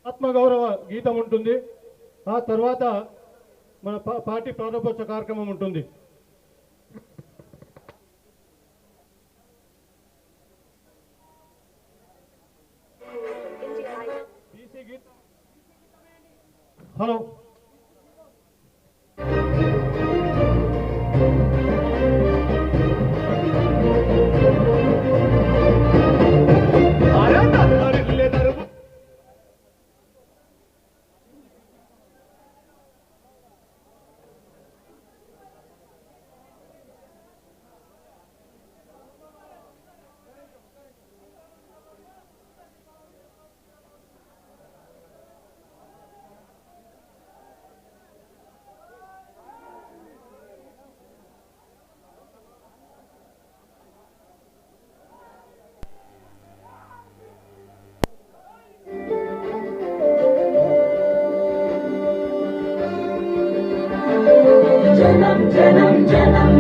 ఆత్మగౌరవ గీతం ఉంటుంది. ఆ తర్వాత మన పార్టీ ప్రారంభోత్సవ కార్యక్రమం ఉంటుంది. హలో జనం జనం జనం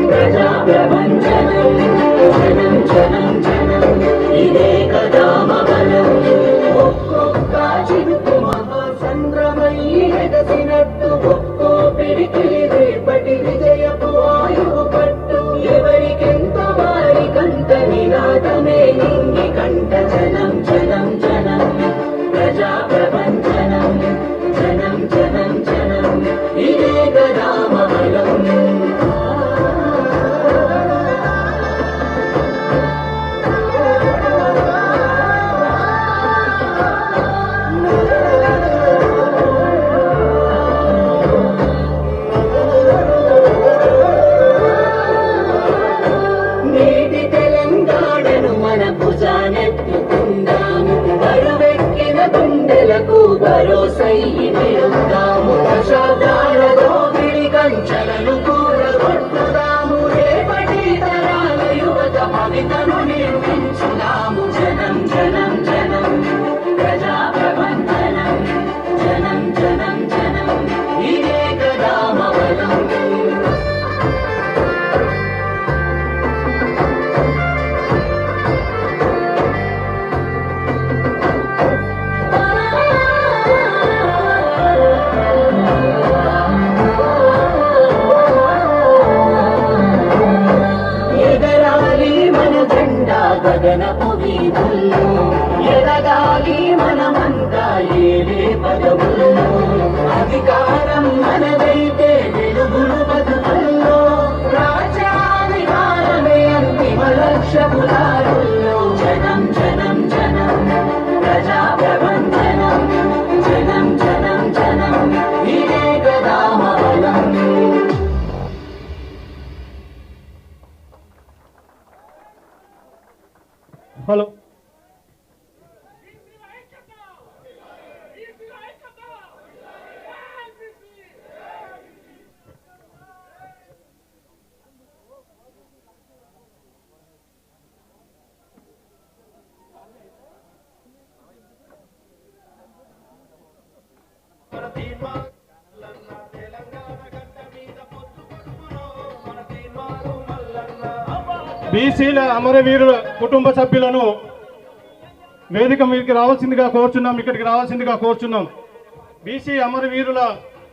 ప్రజా ప్రపంచనం జనం జనం జనం ఇదే కదా మగనం ఒక్కొక్క చిరుకు మహాసంద్రమై ఎగసినట్టు ఒక్కో పిడికిలి రేపటి విజయపు ఆయువు పట్టు ఎవరికెంత వారికంత నినాదమే నింగి కంట జనం జనం జనం ప్రజా ప్రపంచనం జనం జనం జనం ఇదే కదా మహలం నేటి తెలంగాణను మన భుజానెత్తుకుందాము బరువెక్కిన గుండెలకు భరోసై నిలుద్దాము దశాబ్దాల దోపిడి కంచెలను కూలగొట్టుదాము రేపటి తరాల యువత భవితను నిర్మించుదాము జనం జనం జనం ప్రజా ప్రబంధనం జనం జనం జనం ఇదే కదా మవలం గగనపు వీధుల్లో ఎదగాలి మనమంతా ఏలే పదవుల్లో అధికారం మనదైతే వెలుగులు బతుకుల్లో రాజ్యాధికారమే అంతిమ లక్ష్యపు దారుల్లో జనం జనం జనం ప్రజా ప్రబంధనం జనం జనం జనం ఇదే కదా మవలం హలో బీసీల అమరవీరుల కుటుంబ సభ్యులను వేదిక మీదకి రావాల్సిందిగా కోరుచున్నాం. ఇక్కడికి రావాల్సిందిగా కోరుచున్నాం. బీసీ అమరవీరుల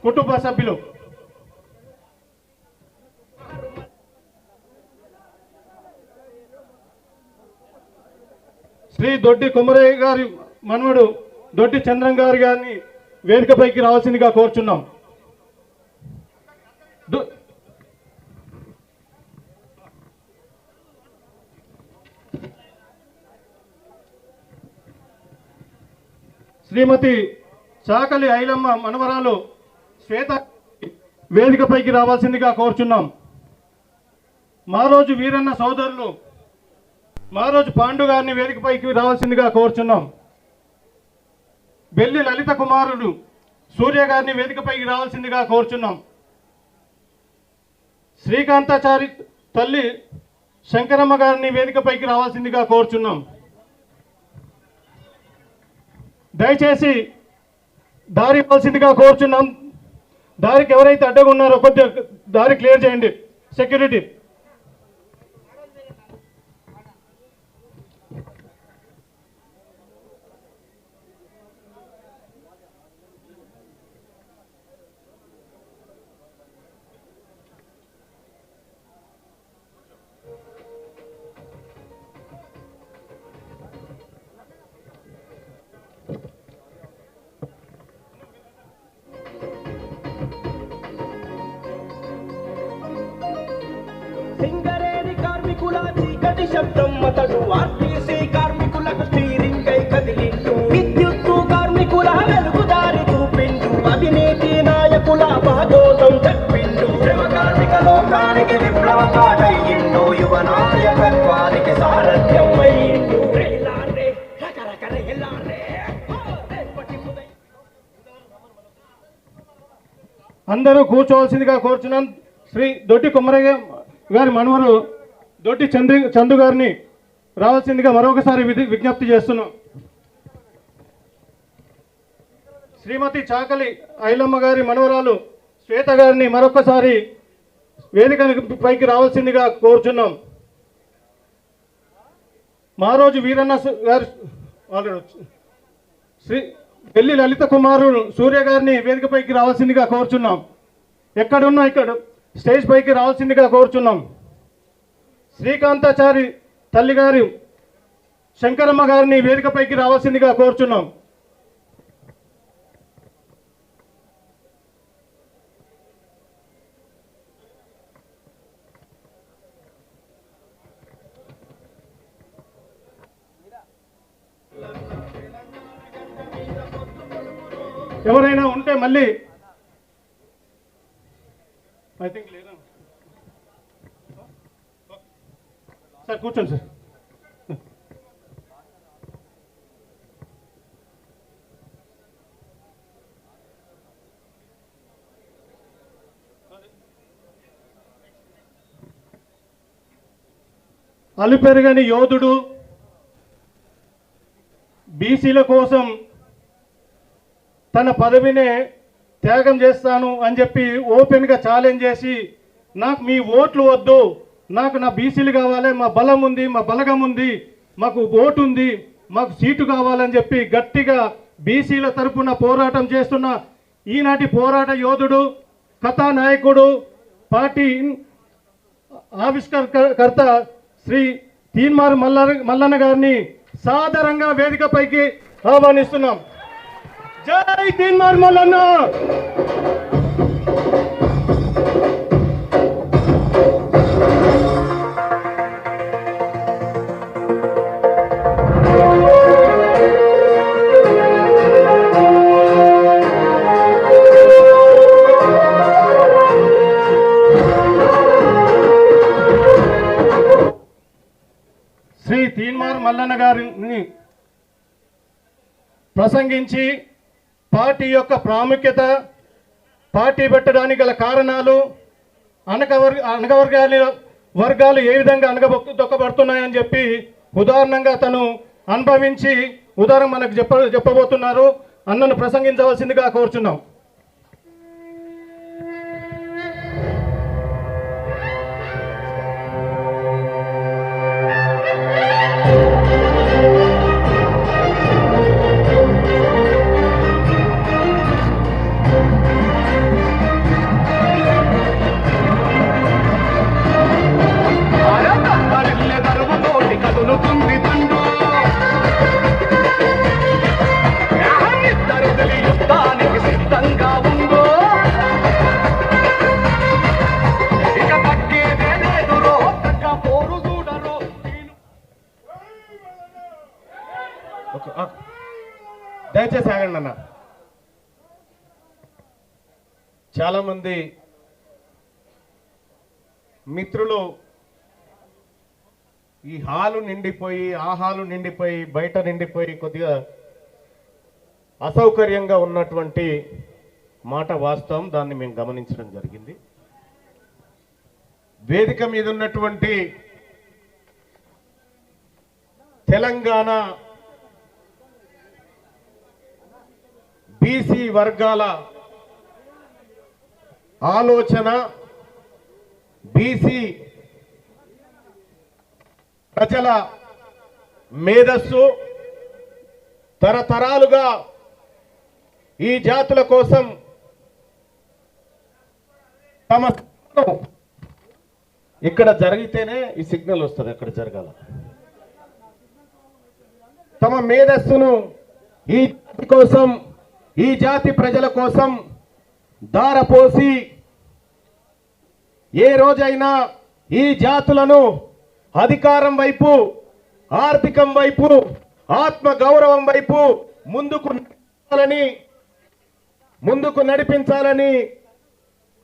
కుటుంబ సభ్యులు శ్రీ దొడ్డి కుమరయ్య గారి మనవడు దొడ్డి చంద్రం గారిని వేదికపైకి రావాల్సిందిగా కోరుచున్నాం. శ్రీమతి చాకలి ఐలమ్మ మనవరాలు శ్వేత వేదికపైకి రావాల్సిందిగా కోరుచున్నాం. మారోజు వీరన్న సోదరులు మారోజు పాండు గారిని వేదికపైకి రావాల్సిందిగా కోరుచున్నాం. బెల్లి లలిత కుమారుడు సూర్య గారిని వేదికపైకి రావాల్సిందిగా కోరుచున్నాం. శ్రీకాంతాచారి తల్లి శంకరమ్మ గారిని వేదికపైకి రావాల్సిందిగా కోరుచున్నాం. దయచేసి దారి ఇవ్వాల్సిందిగా కోరుచున్నాం. దారికి ఎవరైతే అడ్డగా ఉన్నారో కొద్దిగా దారి క్లియర్ చేయండి. సెక్యూరిటీ మొదటి శబ్దం అతడు ఆర్టీసీ కార్మికులకు స్టీరింగ్ కై కదిలిండు విద్యుత్తు కార్మికుల వెలుగుదారి చూపిండు అవినీతి నాయకుల భాగోతం చెప్పిండు శ్రమ కార్మిక లోకానికి విప్లవకాడయ్యిండు యువ నాయకత్వానికి సారథ్యం అయ్యిండు అందరూ కూర్చోవలసిందిగా కోరుచున్నాం. శ్రీ దొడ్డి కొమరయ్య గారి మనవరు దొడ్డి చందు గారిని రావాల్సిందిగా మరొకసారి విజ్ఞప్తి చేస్తున్నాం. శ్రీమతి చాకలి ఐలమ్మ గారి మనవరాలు శ్వేత గారిని మరొకసారి వేదిక పైకి రావాల్సిందిగా కోరుచున్నాం. మారోజు వీరన్న గారు శ్రీ పెళ్లి లలిత కుమారుడు సూర్య గారిని వేదికపైకి రావాల్సిందిగా కోరుచున్నాం. ఎక్కడున్నా ఇక్కడ స్టేజ్ పైకి రావాల్సిందిగా కోరుచున్నాం. శ్రీకాంతాచారి తల్లి గారు శంకరమ్మ గారిని వేదికపైకి రావాల్సిందిగా కోరుచున్నాం. ఎవరైనా ఉంటే మళ్ళీ ఐ థింక్ లేదా సార్ కూర్చోండి సార్. అలుపెరగని యోధుడు, బీసీల కోసం తన పదవినే త్యాగం చేస్తాను అని చెప్పి ఓపెన్గా ఛాలెంజ్ చేసి నాకు మీ ఓట్లు వద్దు, నాకు నా బీసీలు కావాలి, మా బలం ఉంది, మా బలగం ఉంది, మాకు ఓటు ఉంది, మాకు సీటు కావాలని చెప్పి గట్టిగా బీసీల తరపున పోరాటం చేస్తున్న ఈనాటి పోరాట యోధుడు, కథానాయకుడు, పార్టీ ఆవిష్కర్త శ్రీ తీన్మార్ మల్లన్న గారిని సాదరంగా వేదికపైకి ఆహ్వానిస్తున్నాం. జై తీన్మార్ మల్లన్న. శ్రీ తీన్మార్ మల్లన్న గారిని ప్రసంగించి పార్టీ యొక్క ప్రాముఖ్యత, పార్టీ పెట్టడానికి గల కారణాలు, వర్గాలు ఏ విధంగా దొక్కబడుతున్నాయని చెప్పి ఉదాహరణంగా తను అనుభవించి ఉదాహరణ మనకు చెప్పబోతున్నారు. అన్నను ప్రసంగించవలసిందిగా కోరుచున్నాం. దయచేసి ఆగండి అన్న. చాలామంది మిత్రులు ఈ హాలు నిండిపోయి, ఆ హాలు నిండిపోయి, బయట నిండిపోయి కొద్దిగా అసౌకర్యంగా ఉన్నటువంటి మాట వాస్తవం. దాన్ని మేము గమనించడం జరిగింది. వేదిక మీద ఉన్నటువంటి తెలంగాణ బీసీ వర్గాల ఆలోచన, బీసీ ప్రజల మేధస్సు తరతరాలుగా ఈ జాతుల కోసం తమ ఇక్కడ జరిగితేనే ఈ సిగ్నల్ వస్తుంది, అక్కడ జరగాల. తమ మేధస్సును ఈ జాతి కోసం, ఈ జాతి ప్రజల కోసం ధారపోసి ఏ రోజైనా ఈ జాతులను అధికారం వైపు, ఆర్థికం వైపు, ఆత్మ గౌరవం వైపు ముందుకు నడిపించాలని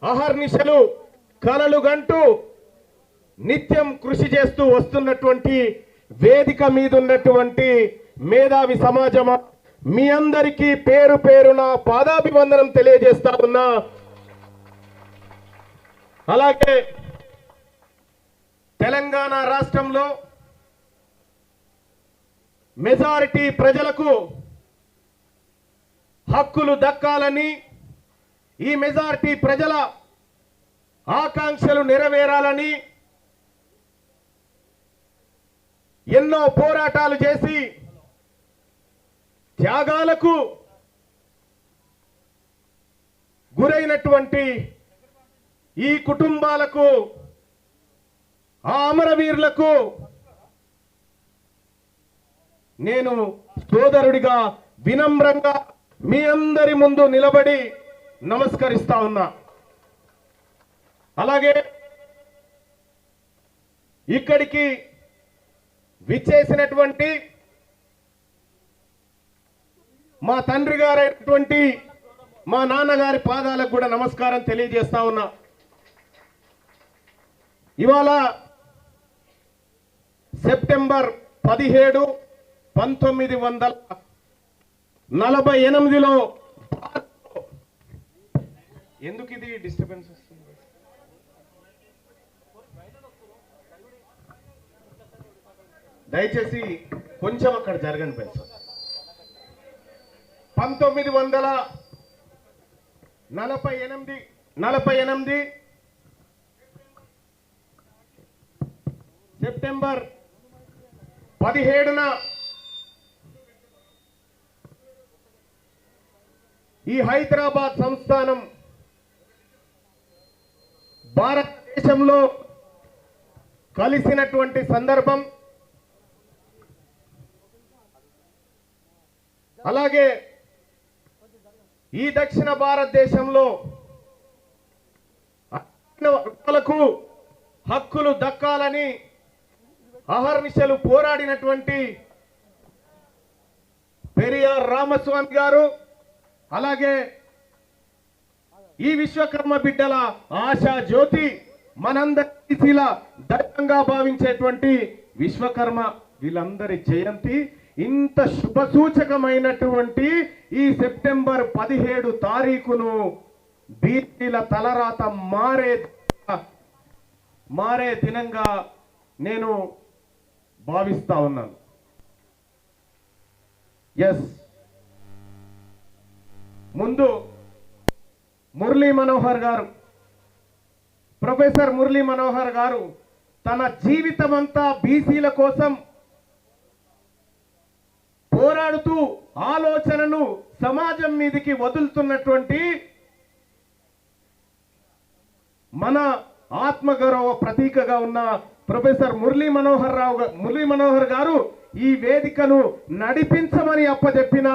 అహర్నిశలు కలలు గంటూ నిత్యం కృషి చేస్తూ వస్తున్నటువంటి వేదిక మీద ఉన్నటువంటి మేధావి సమాజమా, మీ అందరికీ పేరు పేరున పాదాభివందనం తెలియజేస్తా ఉన్నా. అలాగే తెలంగాణ రాష్ట్రంలో మెజారిటీ ప్రజలకు హక్కులు దక్కాలని, ఈ మెజారిటీ ప్రజల ఆకాంక్షలు నెరవేరాలని ఎన్నో పోరాటాలు చేసి త్యాగాలకు గురైనటువంటి ఈ కుటుంబాలకు, ఆ అమరవీరులకు నేను సోదరుడిగా వినమ్రంగా మీ అందరి ముందు నిలబడి నమస్కరిస్తా ఉన్నా. అలాగే ఇక్కడికి విచ్చేసినటువంటి మా తండ్రి గారైనటువంటి మా నాన్నగారి పాదాలకు కూడా నమస్కారం తెలియజేస్తా ఉన్నా. ఇవాళ సెప్టెంబర్ 17, 1948లో ఎందుకు ఇది డిస్టర్బెన్స్ వస్తుంది? దయచేసి కొంచెం అక్కడ జరగని పెంచు. 1948 సెప్టెంబర్ 17న ఈ హైదరాబాద్ సంస్థానం భారతదేశంలో కలిసినటువంటి సందర్భం. అలాగే ఈ దక్షిణ భారతదేశంలో వర్గాలకు హక్కులు దక్కాలని అహర్నిశలు పోరాడినటువంటి పెరియార్ రామస్వామి గారు, అలాగే ఈ విశ్వకర్మ బిడ్డల ఆశా జ్యోతి, మనందరి దైవంగా భావించేటువంటి విశ్వకర్మ, వీళ్ళందరి జయంతి ఇంత శుభసూచకమైనటువంటి ఈ సెప్టెంబర్ 17 తారీఖును బీసీల తలరాత మారే దినంగా నేను భావిస్తా ఉన్నాను. ఎస్, ముందు మురళీ మనోహర్ గారు, ప్రొఫెసర్ మురళీ మనోహర్ గారు తన జీవితమంతా బీసీల కోసం పోరాడుతూ ఆలోచనను సమాజం మీదకి వదులుతున్నటువంటి మన ఆత్మగౌరవ ప్రతీకగా ఉన్న ప్రొఫెసర్ మురళీ మనోహర్ గారు ఈ వేదికను నడిపించమని అప్పచెప్పిన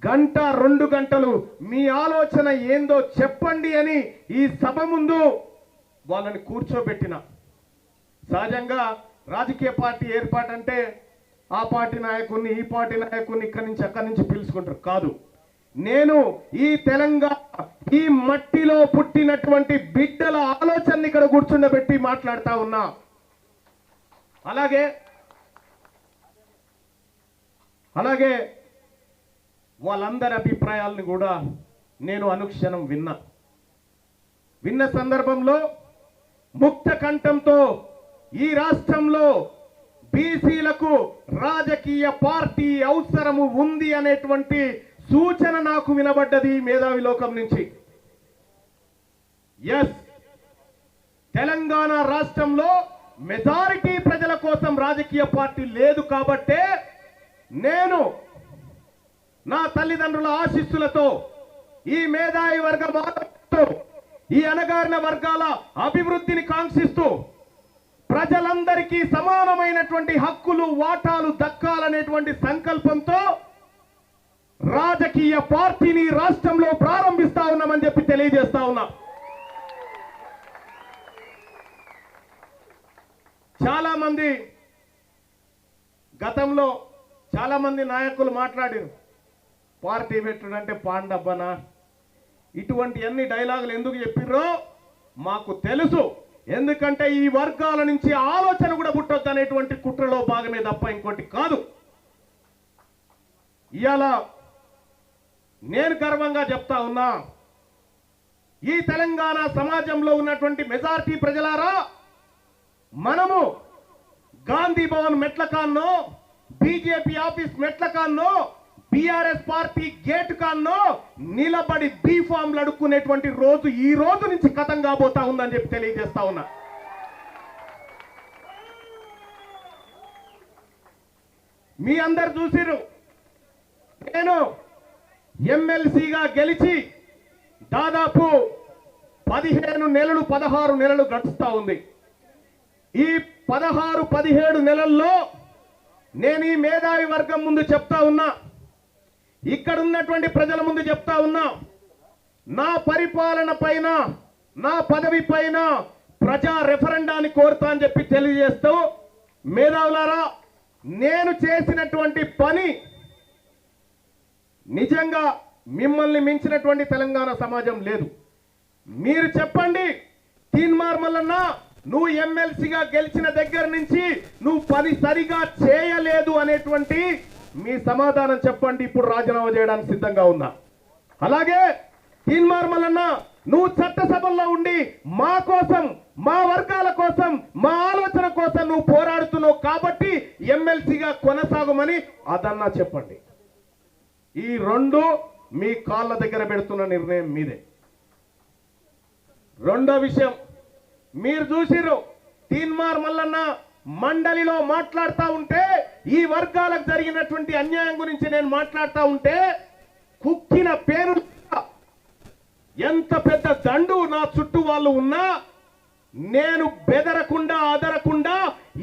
గంట 2 గంటలు మీ ఆలోచన ఏందో చెప్పండి అని ఈ సభ ముందు వాళ్ళని కూర్చోబెట్టిన. సహజంగా రాజకీయ పార్టీ ఏర్పాటంటే ఆ పార్టీ నాయకుడిని, ఈ పార్టీ నాయకుడిని ఇక్కడి నుంచి అక్కడి నుంచి పిలుచుకుంటారు. కాదు, నేను ఈ తెలంగాణ ఈ మట్టిలో పుట్టినటువంటి బిడ్డల ఆలోచనని ఇక్కడ కూర్చుండబెట్టి మాట్లాడుతా ఉన్నా. అలాగే వాళ్ళందరి అభిప్రాయాలను కూడా నేను అనుక్షణం విన్న సందర్భంలో ముక్త కంఠంతో ఈ రాష్ట్రంలో బీసీలకు రాజకీయ పార్టీ అవసరము ఉంది అనేటువంటి సూచన నాకు వినబడ్డది మేధావి లోకం నుంచి. ఎస్, తెలంగాణ రాష్ట్రంలో మెజారిటీ ప్రజల కోసం రాజకీయ పార్టీ లేదు కాబట్టే నేను నా తల్లిదండ్రుల ఆశీస్సులతో, ఈ మేధావి వర్గంతో, ఈ అణగారిన వర్గాల అభివృద్ధిని కాంక్షిస్తూ ప్రజలందరికీ సమానమైనటువంటి హక్కులు వాటాలు దక్కాలనేటువంటి సంకల్పంతో రాజకీయ పార్టీని రాష్ట్రంలో ప్రారంభిస్తా ఉన్నామని చెప్పి తెలియజేస్తా ఉన్నా. చాలా మంది గతంలో చాలా మంది నాయకులు మాట్లాడారు, పార్టీ పెట్టుడు అంటే పాండబ్బనా, ఇటువంటి అన్ని డైలాగులు ఎందుకు చెప్పిర్రో మాకు తెలుసు. ఎందుకంటే ఈ వర్గాల నుంచి ఆలోచన కూడా పుట్టొద్దు అనేటువంటి కుట్రలో భాగమే తప్ప ఇంకోటి కాదు. ఇవాళ నేను గర్వంగా చెప్తా ఉన్నా, ఈ తెలంగాణ సమాజంలో ఉన్నటువంటి మెజారిటీ ప్రజలారా, మనము గాంధీ భవన్ మెట్ల కాన్నో, బీజేపీ ఆఫీస్ మెట్ల కాన్నో, బీఆర్ఎస్ పార్టీ గేట్ కాన్నో నిలబడి బీ ఫామ్లు అడుక్కునేటువంటి రోజు ఈ రోజు నుంచి కథం కాబోతా ఉందని చెప్పి తెలియజేస్తా ఉన్నా. మీ అందరు చూసిరు, నేను ఎమ్మెల్సీగా గెలిచి దాదాపు 15 నెలలు 16 నెలలు గడుస్తా ఉంది. ఈ 16-17 నెలల్లో నేను ఈ మేధావి వర్గం ముందు చెప్తా ఉన్నా, ఇక్కడ ఉన్నటువంటి ప్రజల ముందు చెప్తా ఉన్నా, నా పరిపాలన పైన, నా పదవి పైన ప్రజా రెఫరెండాన్ని కోరుతా అని చెప్పి తెలియజేస్తూ, మేధావులారా, నేను చేసినటువంటి పని నిజంగా మిమ్మల్ని మించినటువంటి తెలంగాణ సమాజం లేదు. మీరు చెప్పండి, తీన్మార్ మల్లన్న నువ్వు ఎమ్మెల్సీగా గెలిచిన దగ్గర నుంచి నువ్వు పని సరిగా చేయలేదు అనేటువంటి మీ సమాధానం చెప్పండి. ఇప్పుడు రాజీనామా చేయడానికి సిద్ధంగా ఉన్నా. అలాగే తీన్మార్ మల్లన్న నువ్వు చట్టసభల్లో ఉండి మా కోసం, మా వర్గాల కోసం, మా ఆలోచన కోసం నువ్వు పోరాడుతున్నావు కాబట్టి ఎమ్మెల్సీగా కొనసాగమని అదన్నా చెప్పండి. ఈ రెండు మీ కాళ్ళ దగ్గర పెడుతున్న నిర్ణయం మీదే. రెండో విషయం, మీరు చూసిరు, తీన్మార్ మల్లన్న మండలిలో మాట్లాడుతూ ఉంటే, ఈ వర్గాలకు జరిగినటువంటి అన్యాయం గురించి నేను మాట్లాడుతూ ఉంటే, కుక్కిన పేరు ఎంత పెద్ద దండు నా చుట్టూ వాళ్ళు ఉన్నా నేను బెదరకుండా అదరకుండా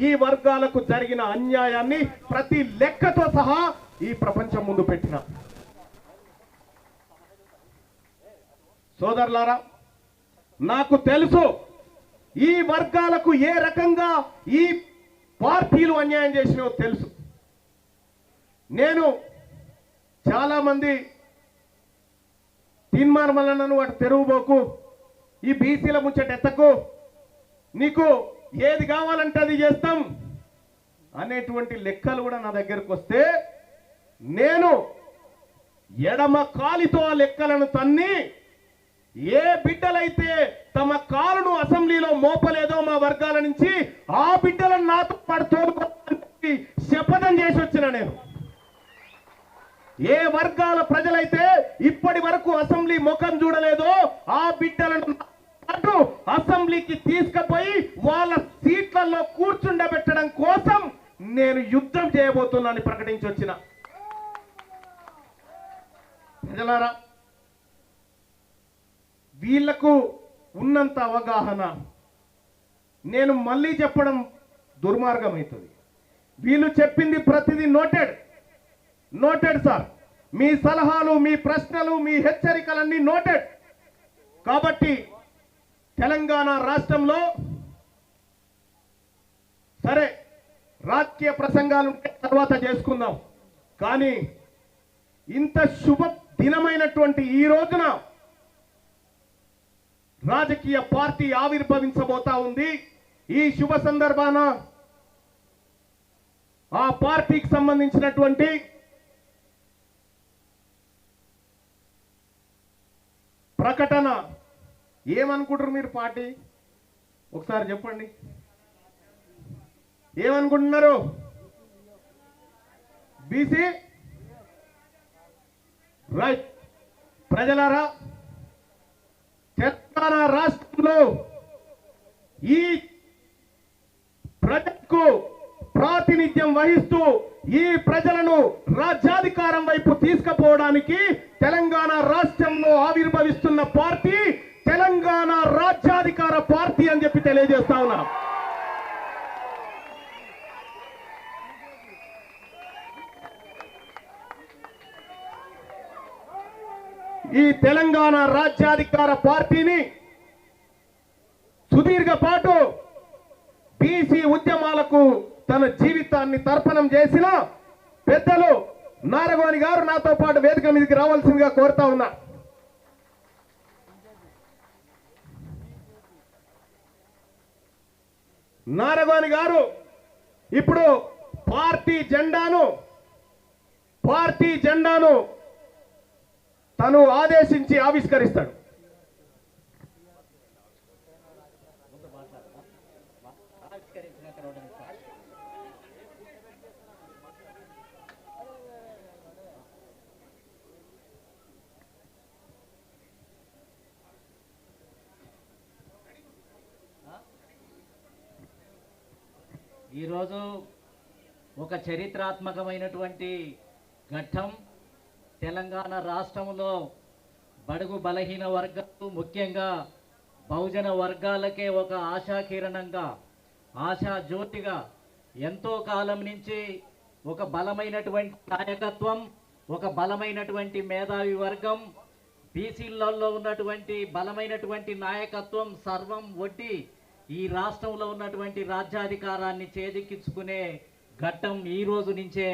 ఈ వర్గాలకు జరిగిన అన్యాయాన్ని ప్రతి లెక్కతో సహా ఈ ప్రపంచం ముందు పెట్టిన. సోదరులారా, నాకు తెలుసు ఈ వర్గాలకు ఏ రకంగా ఈ పార్టీలు అన్యాయం చేసినో తెలుసు. నేను చాలా మంది తీన్మార్ మల్లన్నను వాటి తెరువుబోకు, ఈ బీసీల ముచ్చట ఎత్తకు, నీకు ఏది కావాలంటే అది చేస్తాం అనేటువంటి లెక్కలు కూడా నా దగ్గరకు వస్తే, నేను ఎడమ కాలితో ఆ లెక్కలను తన్ని, ఏ బిడ్డలైతే తమ కాలును అసెంబ్లీలో మోపలేదో మా వర్గాల నుంచి, ఆ బిడ్డలను నాతో పాటు తోడుకోవాలని శపథం చేసి వచ్చిన నేను. ఏ వర్గాల ప్రజలైతే ఇప్పటి వరకు అసెంబ్లీ ముఖం చూడలేదో ఆ బిడ్డలను పాటు అసెంబ్లీకి తీసుకుపోయి వాళ్ళ సీట్లలో కూర్చుండబెట్టడం కోసం నేను యుద్ధం చేయబోతున్నానని ప్రకటించి వచ్చిన. ప్రజలారా, వీళ్లకు ఉన్నంత అవగాహన నేను మళ్ళీ చెప్పడం దుర్మార్గం అవుతుంది. వీళ్ళు చెప్పింది ప్రతిదీ నోటెడ్ సార్. మీ సలహాలు, మీ ప్రశ్నలు, మీ హెచ్చరికలన్నీ నోటెడ్. కాబట్టి తెలంగాణ రాష్ట్రంలో సరే రాజకీయ ప్రసంగాలు తర్వాత చేసుకుందాం, కానీ ఇంత శుభ దినమైనటువంటి ఈ రోజున రాజకీయ పార్టీ ఆవిర్భవించబోతా ఉంది. ఈ శుభ సందర్భాన ఆ పార్టీకి సంబంధించినటువంటి ప్రకటన ఏమనుకుంటారు మీరు? పార్టీ ఒకసారి చెప్పండి, ఏమనుకుంటున్నారు? BC right. ప్రజలారా, తెలంగాణ రాష్ట్రంలో ఈ ప్రజలకు ప్రాతినిధ్యం వహిస్తూ ఈ ప్రజలను రాజ్యాధికారం వైపు తీసుకుపోవడానికి తెలంగాణ రాష్ట్రంలో ఆవిర్భవిస్తున్న పార్టీ తెలంగాణ రాజ్యాధికార పార్టీ అని చెప్పి తెలియజేస్తా ఉన్నా. ఈ తెలంగాణ రాజ్యాధికార పార్టీని సుదీర్ఘ పాటు బీసీ ఉద్యమాలకు తన జీవితాన్ని తర్పణం చేసిన పెద్దలు నారగోని గారు నాతో పాటు వేదిక మీదకి రావాల్సిందిగా కోరుతా ఉన్నా. నారగోని గారు ఇప్పుడు పార్టీ జెండాను తను ఆదేశించి ఆవిష్కరిస్తాడు. ఈరోజు ఒక చరిత్రాత్మకమైనటువంటి ఘట్టం. తెలంగాణ రాష్ట్రంలో బడుగు బలహీన వర్గాలు, ముఖ్యంగా బహుజన వర్గాలకే ఒక ఆశాకిరణంగా, ఆశా జ్యోతిగా ఎంతో కాలం నుంచి ఒక బలమైనటువంటి నాయకత్వం, ఒక బలమైనటువంటి మేధావి వర్గం, బీసీలలో ఉన్నటువంటి బలమైనటువంటి నాయకత్వం సర్వం ఒడ్డి ఈ రాష్ట్రంలో ఉన్నటువంటి రాజ్యాధికారాన్ని చేజిక్కించుకునే ఘట్టం ఈ రోజు నుంచే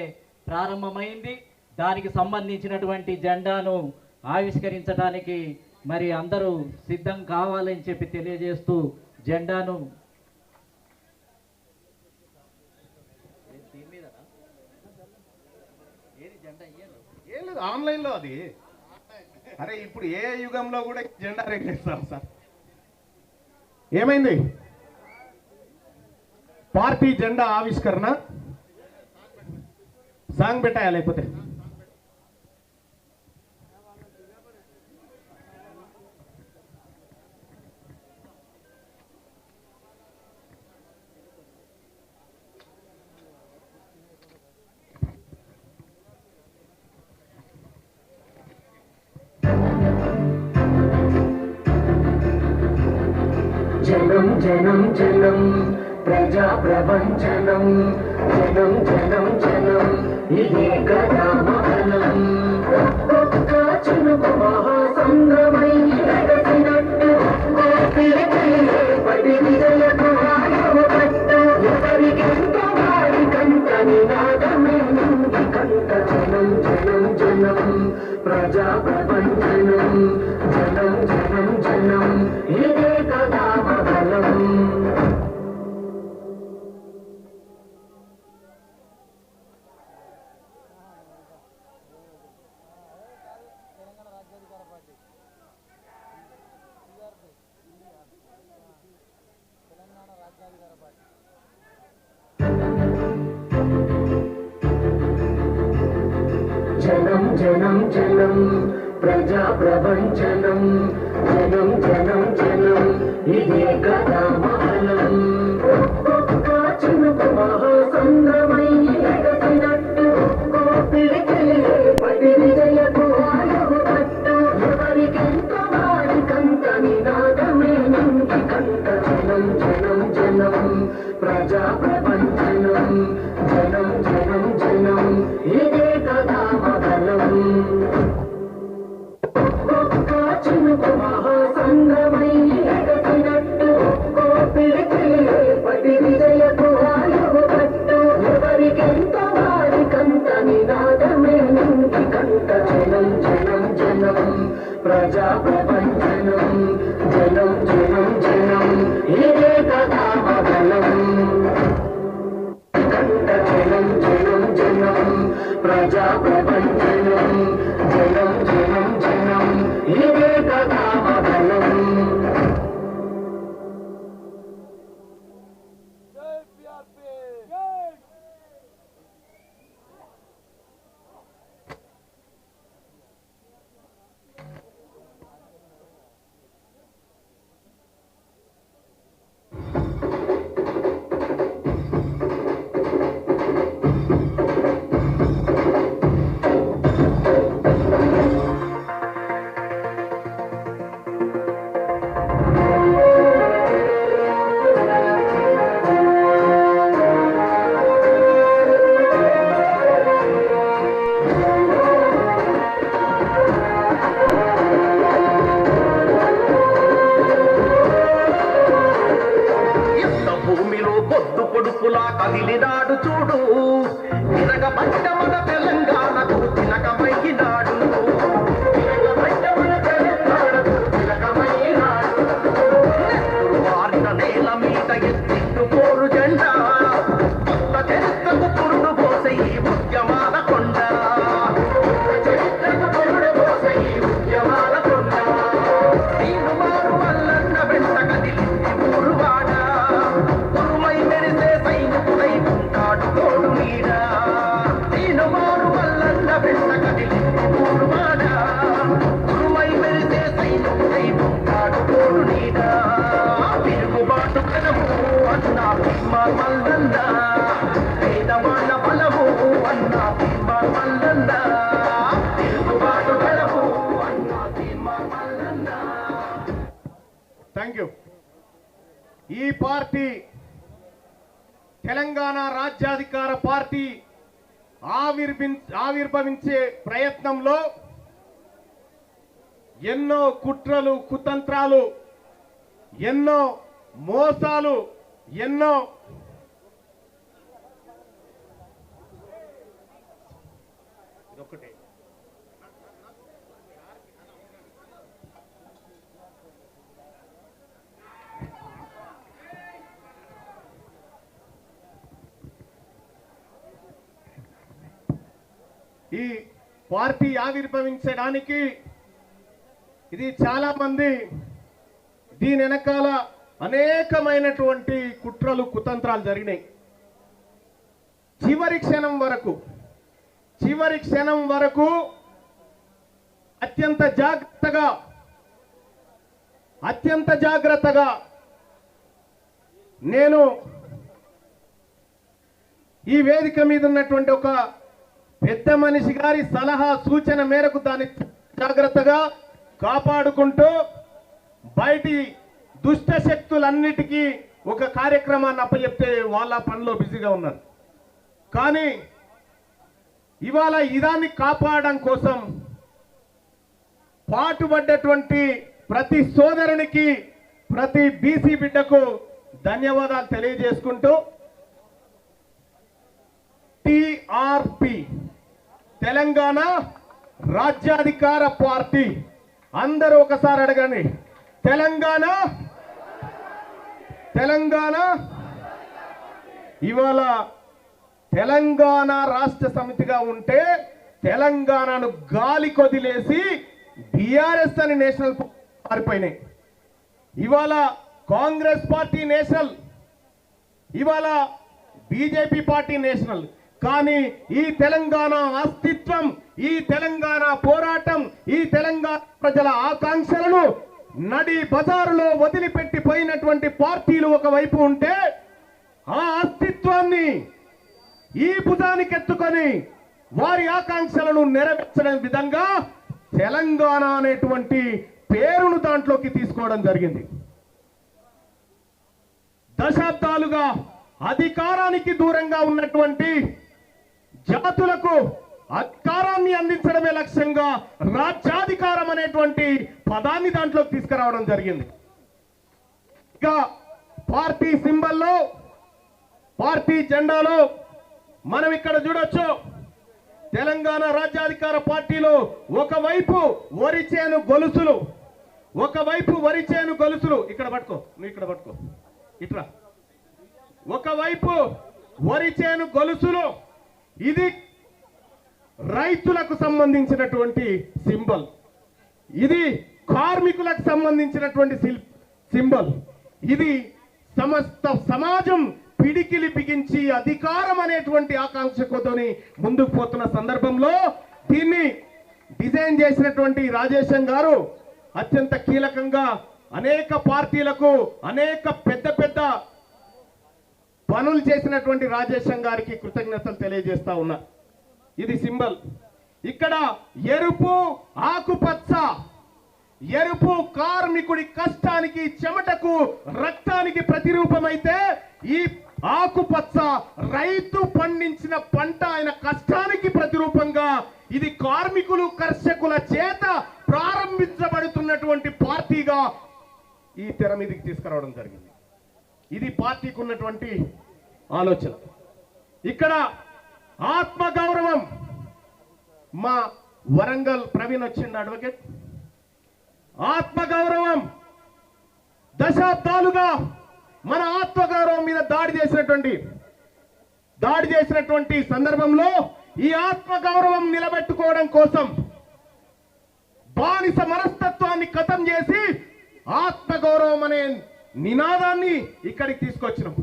ప్రారంభమైంది. దానికి సంబంధించినటువంటి జెండాను ఆవిష్కరించడానికి మరి అందరూ సిద్ధం కావాలని చెప్పి తెలియజేస్తూ జెండాను ఏం లేదు, ఆన్లైన్లో అది. అరే ఇప్పుడు ఏ యుగంలో కూడా జెండా రేగేస్తాం సార్. ఏమైంది? పార్టీ జెండా ఆవిష్కరణ సాంగ్ పెట్టాయా? లేకపోతే జనం జనం జనం ప్రజా ప్రపంచనం, జనం జనం జనం ఇదే కదా మహనం. ఒక్కొక్క చినుకు మహాసంద్రమై ఎగసినట్టు, పడి విజయకు ఆయువట్టు, ఎవరికెంత వారి కంట నినాదమే నుండి కంట. జనం జనం జనం ప్రజా ప్రపంచనం, జనం జనం జనం ఇదే కదా మహనం. జనం జనం జనం ప్రజా ప్రపంచనం, జనం జనం జనం ఇదే కదా మహనం. ఒక్కొక్క చినుకు మహాసంద్రమై ఎగసినట్టు, పడి విజయకు ఆయువట్టు, ఎవరికెంత వారి కంట నినాదమే నుండి కంట. జనం జనం జనం ప్రజా ప్రపంచనం, జనం జనం జనం ఇదే కదా మహనం. ఒక్కొక్క చినుకు మహాసంద్రమై ఎగసినట్టు, పడి విజయకు ఆయువట్టు, ఎవరికెంత వారి కంట నినాదమే నుండి కంట. జనం జనం జనం ప్రజా ప్రపంచనం, జనం జనం జనం ఇదే కదా మహనం. కంట జనం జనం జనం ప్రజా ప్రపంచనం, జనం జనం జనం ఇదే కదా మహనం. చూడు తిరగబడ్డ మన తెలంగాణకు తిలకమయ్యినాడు వారిన నేల మీద ఎత్తిండు పోరు జెండా కొత్త చరిత్రకు పురుడు పోసే ఈ ఉద్యమాల కొండ చరిత్రకు పురుడు పోసే ఈ ఉద్యమాల కొండ నీరు మారు వల్లన్న వెంట కదిలింది ఊరువాడ ఉరుమై మెరిసే సైనికుడై ఉంటాడు తోడు నీడ నీరు మారు వల్లన్న వెంట కదిలింది ఊరువాడ ఉరుమై మెరిసే సైనికుడై ఉంటాడు తోడు నీడ తిరుగుబాటు కనము అన్నా భీమ మల్లన్న పేదవాళ్ళ బలము అన్నా భీమ మల్లన్న తిరుగుబాటు కనము అన్నా భీమ మల్లన్న. Thank you. ఈ పార్టీ తెలంగాణ రాజ్యాధికార పార్టీ ఆవిర్భవించే ప్రయత్నంలో ఎన్నో కుట్రలు కుతంత్రాలు ఎన్నో మోసాలు ఎన్నో ఇదొక్కటే ఈ పార్టీ ఆవిర్భవించడానికి ఇది చాలా మంది దీని వెనకాల అనేకమైనటువంటి కుట్రలు కుతంత్రాలు జరిగినాయి. చివరి క్షణం వరకు అత్యంత జాగ్రత్తగా నేను ఈ వేదిక మీద ఉన్నటువంటి ఒక పెద్ద మనిషి గారి సలహా సూచన మేరకు దాన్ని జాగ్రత్తగా కాపాడుకుంటూ బయటి దుష్ట శక్తులన్నిటికీ ఒక కార్యక్రమాన్ని అప్పచెప్తే వాళ్ళ పనిలో బిజీగా ఉన్నారు. కానీ ఇవాళ ఇదాన్ని కాపాడడం కోసం పాటుపడ్డటువంటి ప్రతి సోదరునికి ప్రతి బీసీ బిడ్డకు ధన్యవాదాలు తెలియజేసుకుంటూ టిఆర్పి తెలంగాణ రాజ్యాధికార పార్టీ అందరూ ఒకసారి అడగండి. తెలంగాణ ఇవాళ తెలంగాణ రాష్ట్ర సమితిగా ఉంటే తెలంగాణను గాలి కొదిలేసి బీఆర్ఎస్ అని నేషనల్ మారిపోయినాయి. ఇవాళ కాంగ్రెస్ పార్టీ నేషనల్, ఇవాళ బీజేపీ పార్టీ నేషనల్. కానీ ఈ తెలంగాణ అస్తిత్వం, ఈ తెలంగాణ పోరాటం, ఈ తెలంగాణ ప్రజల ఆకాంక్షలను నడి బజారులో వదిలిపెట్టిపోయినటువంటి పార్టీలు ఒకవైపు ఉంటే ఆ అస్తిత్వాన్ని ఈ భుజానికెత్తుకొని వారి ఆకాంక్షలను నెరవేర్చడం విధంగా తెలంగాణ అనేటువంటి పేరును దాంట్లోకి తీసుకోవడం జరిగింది. దశాబ్దాలుగా అధికారానికి దూరంగా ఉన్నటువంటి జాతులకు అధికారాన్ని అందించడమే లక్ష్యంగా రాజ్యాధికారం అనేటువంటి పదాన్ని దాంట్లోకి తీసుకురావడం జరిగింది. ఇక పార్టీ సింబల్లో, పార్టీ జెండాలో మనం ఇక్కడ చూడొచ్చు. తెలంగాణ రాజ్యాధికార పార్టీలో ఒకవైపు వరిచేను గొలుసులు, ఇక్కడ పట్టుకో, నువ్వు ఇక్కడ పట్టుకో, ఇట్లా ఒకవైపు వరిచేను గొలుసులు, ఇది రైతులకు సంబంధించినటువంటి సింబల్, ఇది కార్మికులకు సంబంధించినటువంటి సింబల్, ఇది సమస్త సమాజం పిడికిలి బిగించి అధికారం అనేటువంటి ఆకాంక్షతోని ముందుకు పోతున్న సందర్భంలో దీన్ని డిజైన్ చేసినటువంటి రాజేశం గారు అత్యంత కీలకంగా అనేక పార్టీలకు అనేక పెద్ద పెద్ద పనులు చేసినటువంటి రాజేశం గారికి కృతజ్ఞతలు తెలియజేస్తా ఉన్నా. ఇది సింబల్. ఇక్కడ ఎరుపు ఆకుపచ్చ, ఎరుపు కార్మికుడి కష్టానికి చెమటకు రక్తానికి ప్రతిరూపమైతే ఈ ఆకుపచ్చ రైతు పండించిన పంట ఆయన కష్టానికి ప్రతిరూపంగా ఇది కార్మికులు కర్షకుల చేత ప్రారంభించబడుతున్నటువంటి పార్టీగా ఈ తెర మీదకి తీసుకురావడం జరిగింది. ఇది పార్టీకి ఉన్నటువంటి ఆలోచన. ఇక్కడ ఆత్మగౌరవం, మా వరంగల్ ప్రవీణ్ వచ్చిండు అడ్వకేట్, ఆత్మగౌరవం దశాబ్దాలుగా మన ఆత్మగౌరవం మీద దాడి చేసినటువంటి సందర్భంలో ఈ ఆత్మగౌరవం నిలబెట్టుకోవడం కోసం బానిస మనస్తత్వాన్ని ఖతం చేసి ఆత్మగౌరవం అనే నినాదాన్ని ఇక్కడికి తీసుకొచ్చినాం.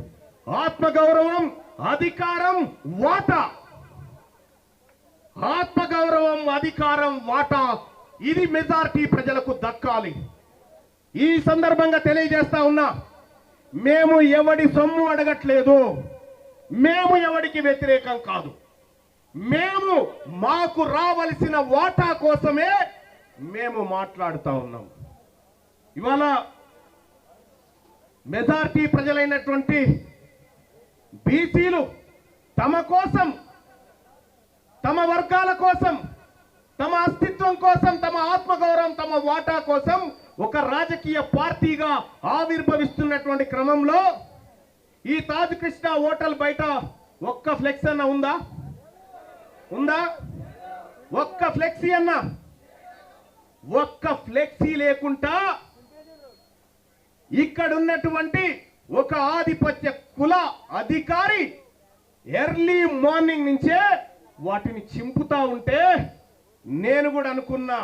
ఆత్మగౌరవం, అధికారం, వాటా. ఆత్మగౌరవం, అధికారం, వాటా ఇది మెజారిటీ ప్రజలకు దక్కాలి. ఈ సందర్భంగా తెలియజేస్తా ఉన్నా, మేము ఎవడి సొమ్ము అడగట్లేదు, మేము ఎవడికి వ్యతిరేకం కాదు. మేము మాకు రావలసిన వాటా కోసమే మేము మాట్లాడుతా ఉన్నాం. ఇవాళ మెజారిటీ ప్రజలైనటువంటి బీసీలు తమ కోసం, తమ వర్గాల కోసం, తమ అస్తిత్వం కోసం, తమ ఆత్మగౌరవం, తమ వాటా కోసం ఒక రాజకీయ పార్టీగా ఆవిర్భవిస్తున్నటువంటి క్రమంలో ఈ తాజ్ కృష్ణ హోటల్ బయట ఒక్క ఫ్లెక్స్ అన్న ఉందా? ఒక్క ఫ్లెక్సీ అన్న? ఒక్క ఫ్లెక్సీ లేకుండా ఇక్కడ ఉన్నటువంటి ఒక ఆధిపత్య కుల అధికారి ఎర్లీ మార్నింగ్ నుంచే వాటిని చింపుతా ఉంటే నేను కూడా అనుకున్నా,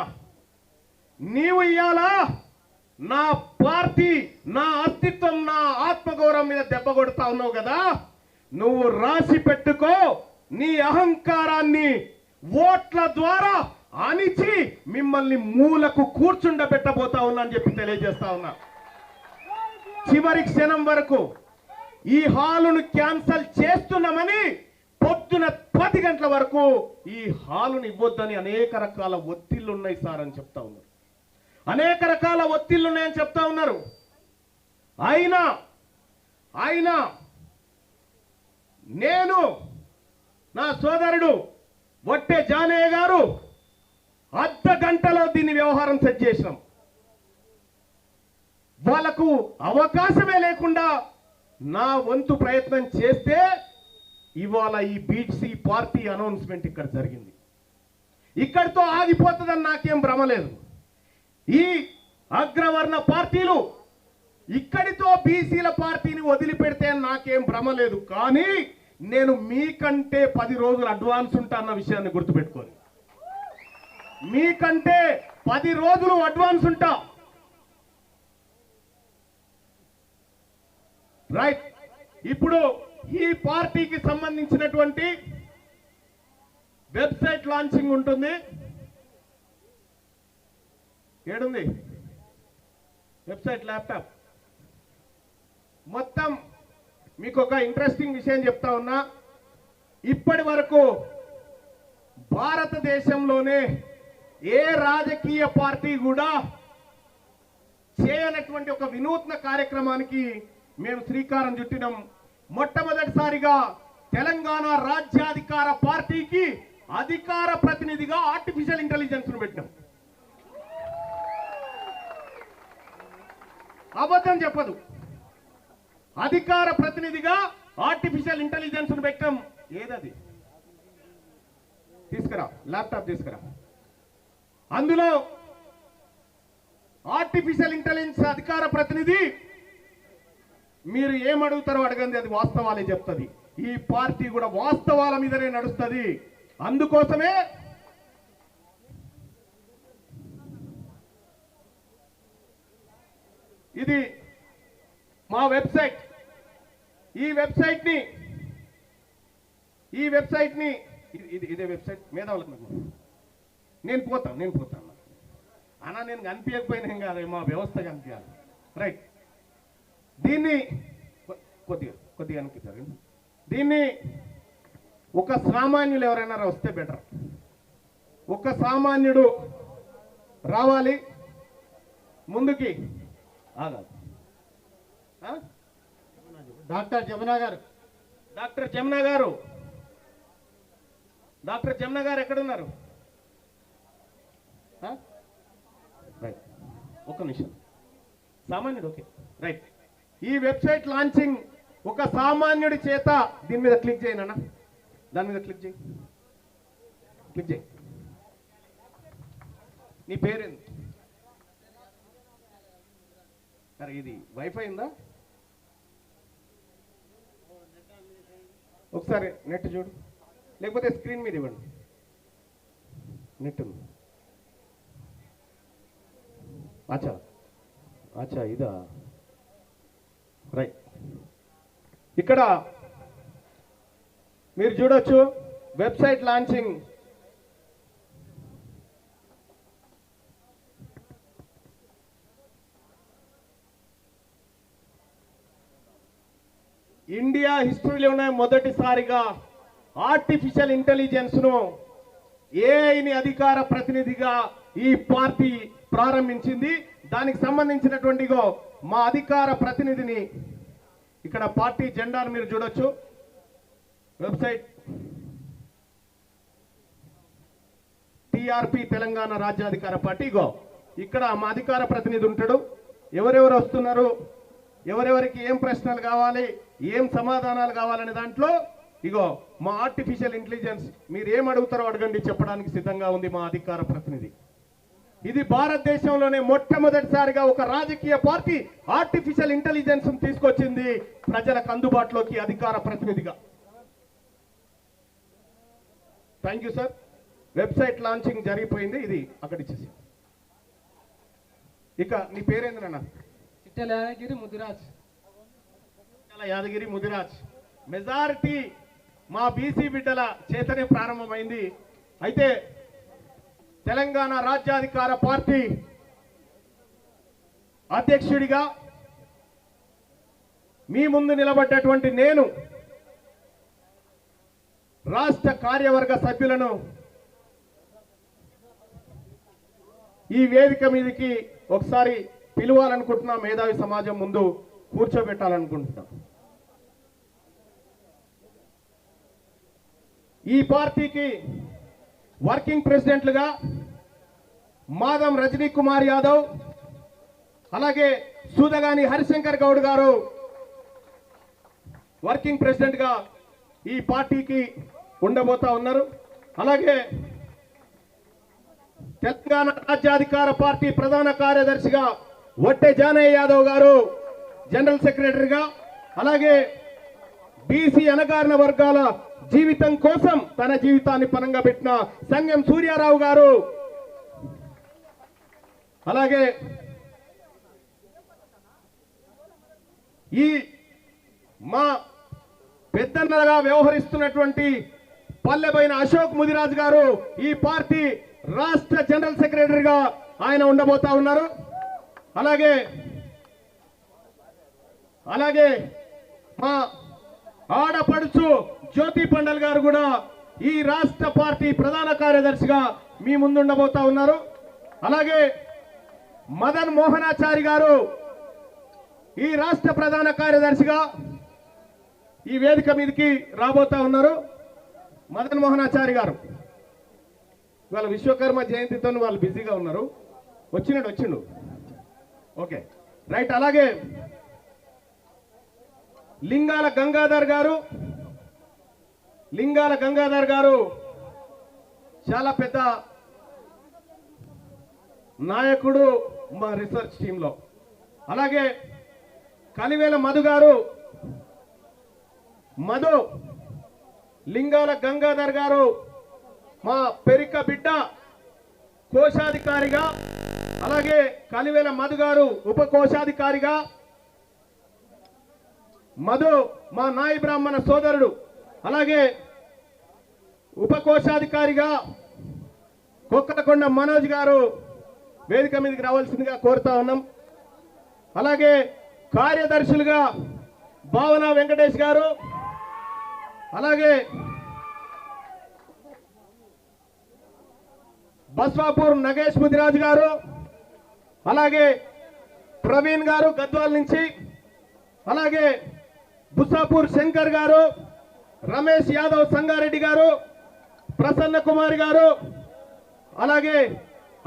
నీవు ఇయ్యాలా నా పార్టీ, నా అస్తిత్వం, నా ఆత్మగౌరవం మీద దెబ్బ కొడతా ఉన్నావు కదా, నువ్వు రాసి పెట్టుకో, నీ అహంకారాన్ని ఓట్ల ద్వారా అణిచి మిమ్మల్ని మూలకు కూర్చుండబెట్టబోతా ఉన్నా అని చెప్పి తెలియజేస్తా ఉన్నా. చివరి క్షణం వరకు ఈ హాలును క్యాన్సల్ చేస్తున్నామని పొద్దున 10 గంటల వరకు ఈ హాలును ఇవ్వొద్దని అనేక రకాల ఒత్తిళ్లు ఉన్నాయి సార్ అని చెప్తా ఉన్నారు. అనేక రకాల ఒత్తిళ్లు ఉన్నాయని చెప్తా ఉన్నారు. అయినా నేను, నా సోదరుడు వట్టే జానయ్య గారు అర్ధ గంటలో దీన్ని వ్యవహారం సెట్ చేసినాం. వాళ్లకు అవకాశమే లేకుండా నా వంతు ప్రయత్నం చేస్తే ఇవాళ ఈ బీసీ పార్టీ అనౌన్స్మెంట్ ఇక్కడ జరిగింది. ఇక్కడితో ఆగిపోతుందని నాకేం భ్రమ లేదు. ఈ అగ్రవర్ణ పార్టీలు ఇక్కడితో బీసీల పార్టీని వదిలిపెడితే నాకేం భ్రమ లేదు. కానీ నేను మీకంటే 10 రోజులు అడ్వాన్స్ ఉంటా అన్న విషయాన్ని గుర్తుపెట్టుకోండి. మీకంటే 10 రోజులు అడ్వాన్స్ ఉంటా. రైట్. ఇప్పుడు ఈ పార్టీకి సంబంధించినటువంటి వెబ్సైట్ లాంచింగ్ ఉంటుంది. ఏడుంది వెబ్సైట్? ల్యాప్టాప్. మొత్తం మీకు ఒక ఇంట్రెస్టింగ్ విషయం చెప్తా ఉన్నా. ఇప్పటి వరకు భారతదేశంలోనే ఏ రాజకీయ పార్టీ కూడా చేయనటువంటి ఒక వినూత్న కార్యక్రమానికి మేము శ్రీకారం చుట్టినాం. మొట్టమొదటిసారిగా తెలంగాణ రాజ్యాధికార పార్టీకి అధికార ప్రతినిధిగా ఆర్టిఫిషియల్ ఇంటెలిజెన్స్ ను పెట్టినాం. అబద్ధం చెప్పదు. అధికార ప్రతినిధిగా ఆర్టిఫిషియల్ ఇంటెలిజెన్స్ ను పెట్టాం. ఏదది? తీసుకురా, ల్యాప్టాప్ తీసుకురా. అందులో ఆర్టిఫిషియల్ ఇంటెలిజెన్స్ అధికార ప్రతినిధి మీరు ఏమడుగుతారో అడగండి, అది వాస్తవాలే చెప్తుంది. ఈ పార్టీ కూడా వాస్తవాల మీదనే నడుస్తుంది. అందుకోసమే ఇది మా వెబ్సైట్. ఈ వెబ్సైట్ ని ఇదే వెబ్సైట్ మేధావులకు నేను పోతాను అన్నా. నేను కనిపించకపోయినా ఏం కాదు, మా వ్యవస్థ కనిపించాలి. రైట్. దీన్ని కొద్దిగా అనిపించారు. దీన్ని ఒక సామాన్యులు ఎవరైనా వస్తే బెటర్. ఒక సామాన్యుడు రావాలి ముందుకి. డాక్టర్ జమునా గారు ఎక్కడున్నారు? రైట్, ఒక్క నిమిషం. సామాన్యుడు. Okay, right. ఈ వెబ్సైట్ లాంచింగ్ ఒక సామాన్యుడి చేత, దీని మీద క్లిక్ చేయనన్నా. దాని మీద క్లిక్ చేయి, క్లిక్ చేయి. నీ పేరేంది? సరే, ఇది వైఫై ఉందా? ఒకసారి నెట్ చూడు, లేకపోతే స్క్రీన్ మీద ఇవ్వండి. నెట్ ఉంది. అచ్చా అచ్చా, ఇదా? రైట్. ఇక్కడ మీరు చూడొచ్చు వెబ్సైట్ లాంచింగ్. ఇండియా హిస్టరీలోనే మొదటిసారిగా ఆర్టిఫిషియల్ ఇంటెలిజెన్స్ ను ఏఐని అధికార ప్రతినిధిగా ఈ పార్టీ ప్రారంభించింది. దానికి సంబంధించినటువంటి మా అధికార ప్రతినిధిని ఇక్కడ పార్టీ జెండాను మీరు చూడొచ్చు. వెబ్సైట్ టిఆర్పి తెలంగాణ రాజ్యాధికార పార్టీ. ఇక్కడ మా అధికార ప్రతినిధి ఉంటాడు. ఎవరెవరు వస్తున్నారు, ఎవరెవరికి ఏం ప్రశ్నలు కావాలి, ఏం సమాధానాలు కావాలనే దాంట్లో మా ఆర్టిఫిషియల్ ఇంటెలిజెన్స్ మీరు ఏం అడుగుతారో అడగండి చెప్పడానికి సిద్ధంగా ఉంది మా అధికార ప్రతినిధి. ఇది భారతదేశంలోనే మొట్టమొదటిసారిగా ఒక రాజకీయ పార్టీ ఆర్టిఫిషియల్ ఇంటెలిజెన్స్ తీసుకొచ్చింది ప్రజలకు అందుబాటులోకి అధికార ప్రతినిధిగా. Thank you sir. Website launching జరిగిపోయింది, ఇది అక్కడ ఇచ్చేసి. ఇక నీ పేరేంది నాన్న? చిట్టెల యాదగిరి ముదిరాజ్. యాదగిరి ముదిరాజ్. మెజారిటీ మా బీసీ బిడ్డల చేతనే ప్రారంభమైంది. అయితే తెలంగాణ రాజ్యాధికార పార్టీ అధ్యక్షుడిగా మీ ముందు నిలబడ్డటువంటి నేను రాష్ట్ర కార్యవర్గ సభ్యులను ఈ వేదిక మీదకి ఒకసారి పిలవాలనుకుంటున్నా. మేధావి సమాజం ముందు కూర్చోబెట్టాలనుకుంటున్నా. ఈ పార్టీకి వర్కింగ్ ప్రెసిడెంట్లుగా మాధం రజనీ కుమార్ యాదవ్, అలాగే సూదగాని హరిశంకర్ గౌడ్ గారు వర్కింగ్ ప్రెసిడెంట్ గా ఈ పార్టీకి ఉండబోతా ఉన్నారు. అలాగే తెలంగాణ రాజ్యాధికార పార్టీ ప్రధాన కార్యదర్శిగా వట్టె జానయ్య యాదవ్ గారు జనరల్ సెక్రటరీగా, అలాగే బీసీ అణగారిన వర్గాల జీవితం కోసం తన జీవితాన్ని పనంగా పెట్టిన సంగం సూర్యారావు గారు, అలాగే ఈ మా పెద్దన్నగా వ్యవహరిస్తున్నటువంటి పల్లెబైన అశోక్ ముదిరాజ్ గారు ఈ పార్టీ రాష్ట్ర జనరల్ సెక్రటరీగా ఆయన ఉండబోతా ఉన్నారు. అలాగే మా ఆడపడుచు జ్యోతి పండల్ గారు కూడా ఈ రాష్ట్ర పార్టీ ప్రధాన కార్యదర్శిగా మీ ముందు ఉండబోతా ఉన్నారు. అలాగే మదన్ మోహనాచారి గారు ఈ రాష్ట్ర ప్రధాన కార్యదర్శిగా ఈ వేదిక మీదకి రాబోతా ఉన్నారు. మదన్ మోహనాచారి గారు వాళ్ళ విశ్వకర్మ జయంతితో వాళ్ళు బిజీగా ఉన్నారు. వచ్చిండు. Okay, right. అలాగే లింగాల గంగాధర్ గారు చాలా పెద్ద నాయకుడు మా రీసెర్చ్ టీంలో. అలాగే కలివేల మధు లింగాల గంగాధర్ గారు మా పెరిక బిడ్డ కోశాధికారిగా, అలాగే కలివేల మధు గారు ఉప కోశాధికారిగా, మధు మా నాయి బ్రాహ్మణ సోదరుడు, అలాగే ఉప కోశాధికారిగా కొక్కలకొండ మనోజ్ గారు వేదిక మీదకి రావాల్సిందిగా కోరుతా ఉన్నాం. అలాగే కార్యదర్శులుగా భావన వెంకటేష్ గారు, అలాగే బస్వాపూర్ నగేష్ ముదిరాజ్ గారు, అలాగే ప్రవీణ్ గారు గద్వాల్ నుంచి, అలాగే బుస్సాపూర్ శంకర్ గారు, రమేష్ యాదవ్ సంగారెడ్డి గారు, ప్రసన్న కుమార్ గారు, అలాగే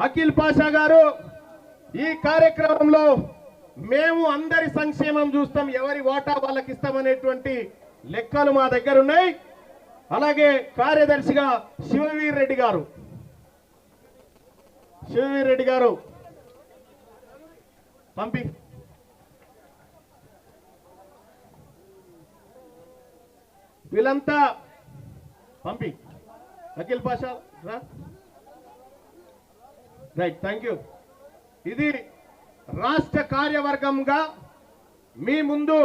అఖిల్ పాషా గారు. ఈ కార్యక్రమంలో మేము అందరి సంక్షేమం చూస్తాం, ఎవరి వాటా వాళ్ళకి ఇస్తామనేటువంటి లెక్కలు మా దగ్గర ఉన్నాయి. అలాగే కార్యదర్శిగా శివవీర్ రెడ్డి గారు. శివవీర్ రెడ్డి గారు పంపి. వీళ్ళంతా పంపి. అఖిల్ పాషా రా. Right, thank you. ఇది రాష్ట్ర కార్యవర్గంగా మీ ముందు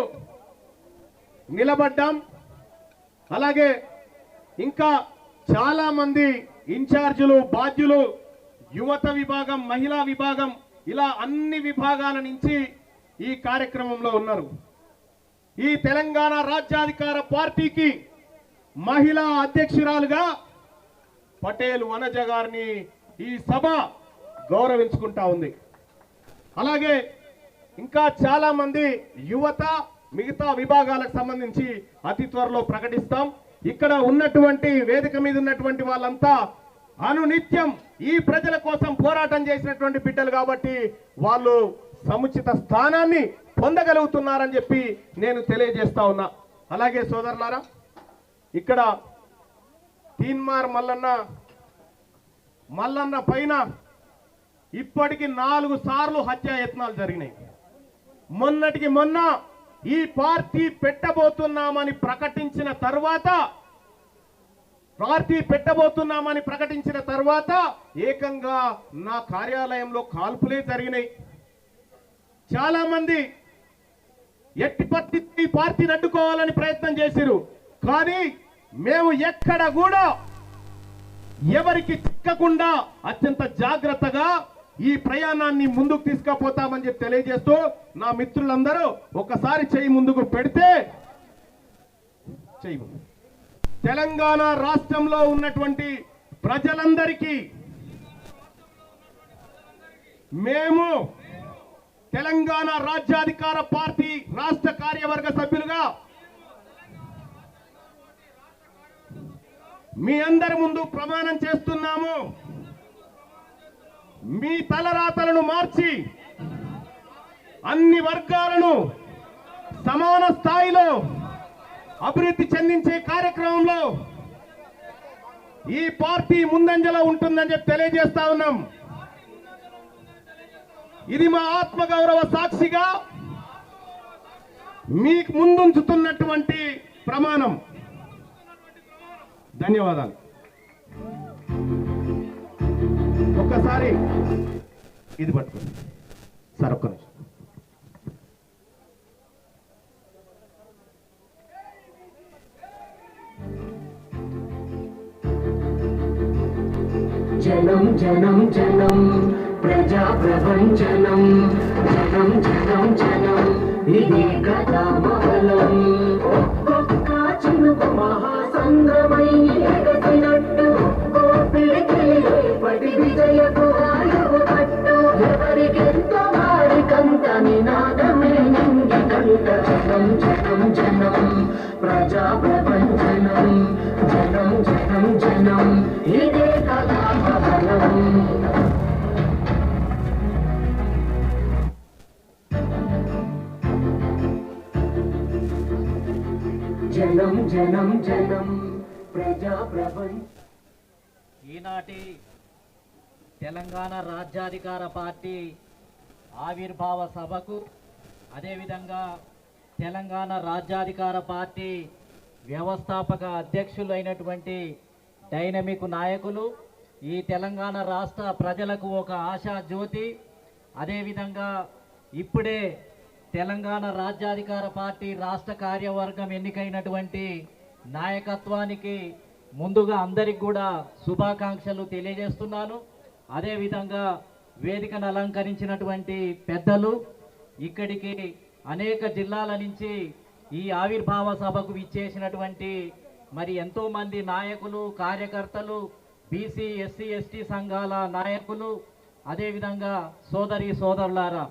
నిలబడ్డాం. అలాగే ఇంకా చాలా మంది ఇన్ఛార్జీలు, బాధ్యులు, యువత విభాగం, మహిళా విభాగం, ఇలా అన్ని విభాగాల నుంచి ఈ కార్యక్రమంలో ఉన్నారు. ఈ తెలంగాణ రాజ్యాధికార పార్టీకి మహిళా అధ్యక్షురాలుగా పటేల్ వనజ గారిని ఈ సభ గౌరవించుకుంటా ఉంది. అలాగే ఇంకా చాలా మంది యువత, మిగతా విభాగాలకు సంబంధించి అతి త్వరలో ప్రకటిస్తాం. ఇక్కడ ఉన్నటువంటి వేదిక మీద ఉన్నటువంటి వాళ్ళంతా అనునిత్యం ఈ ప్రజల కోసం పోరాటం చేసినటువంటి బిడ్డలు కాబట్టి వాళ్ళు సముచిత స్థానాన్ని పొందగలుగుతున్నారని చెప్పి నేను తెలియజేస్తా ఉన్నా. అలాగే సోదరులారా, ఇక్కడ తీన్మార్ మల్లన్న పైన ఇప్పటికి 4 సార్లు హత్యాయత్నాలు జరిగినాయి. మొన్నటికి మొన్న ఈ పార్టీ పెట్టబోతున్నామని ప్రకటించిన తర్వాత ఏకంగా నా కార్యాలయంలో కాల్పులే జరిగినాయి. చాలా మంది ఎట్టి పరిస్థితి పార్టీని అడ్డుకోవాలని ప్రయత్నం చేశారు. కానీ మేము ఎక్కడ కూడా ఎవరికి చిక్కకుండా అత్యంత జాగ్రత్తగా ఈ ప్రయాణాన్ని ముందుకు తీసుకుపోతామని చెప్పి తెలియజేస్తూ, నా మిత్రులందరూ ఒకసారి చెయ్యి ముందుకు పెడితే, చెయ్యి తెలంగాణ రాష్ట్రంలో ఉన్నటువంటి ప్రజలందరికీ మేము తెలంగాణ రాజ్యాధికార పార్టీ రాష్ట్ర కార్యవర్గ సభ్యులుగా మీ అందరి ముందు ప్రమాణం చేస్తున్నాము. మీ తలరాతలను మార్చి అన్ని వర్గాలను సమాన స్థాయిలో అభివృద్ధి చెందించే కార్యక్రమంలో ఈ పార్టీ ముందంజలో ఉంటుందని చెప్పి తెలియజేస్తా ఉన్నాం. ఇది మా ఆత్మగౌరవ సాక్షిగా మీకు ముందుంచుతున్నటువంటి ప్రమాణం. ధన్యవాదాలు. ఒక్కసారి ఇది పట్టుకోండి సార్, ఒక్క నిమిషం. జనం జనం జనం ప్రజా ప్రపంచనం, జనం జనం జనం ఇది కదా మహలం. ఒక్కొక్క చినుకు మహాసంద్రమై ఎగసినట్టు, ఒక్కో పిడికిలి రేపటి విజయపు ఆయువు పట్టు. ఎవరికెంత వారికంత నినాదమే నింగి కంట. జనం జనం జనం ప్రజా ప్రపంచనం, జనం జనం జనం ఇదే కదా మహలం. జనం జనం జనం ప్రజా ప్రపంచ. ఈనాటి తెలంగాణ రాజ్యాధికార పార్టీ ఆవిర్భావ సభకు, అదేవిధంగా తెలంగాణ రాజ్యాధికార పార్టీ వ్యవస్థాపక అధ్యక్షులైనటువంటి డైనమిక్ నాయకులు, ఈ తెలంగాణ రాష్ట్ర ప్రజలకు ఒక ఆశా జ్యోతి, అదేవిధంగా ఇప్పుడే తెలంగాణ రాజ్యాధికార పార్టీ రాష్ట్ర కార్యవర్గం ఎన్నికైనటువంటి నాయకత్వానికి ముందుగా అందరికి కూడా శుభాకాంక్షలు తెలియజేస్తున్నాను. అదేవిధంగా వేదికను అలంకరించినటువంటి పెద్దలు, ఇక్కడికి అనేక జిల్లాల నుంచి ఈ ఆవిర్భావ సభకు విచ్చేసినటువంటి మరి ఎంతోమంది నాయకులు, కార్యకర్తలు, బీసీ, ఎస్సీ, ఎస్టీ సంఘాల నాయకులు, అదేవిధంగా సోదరి సోదరులారా,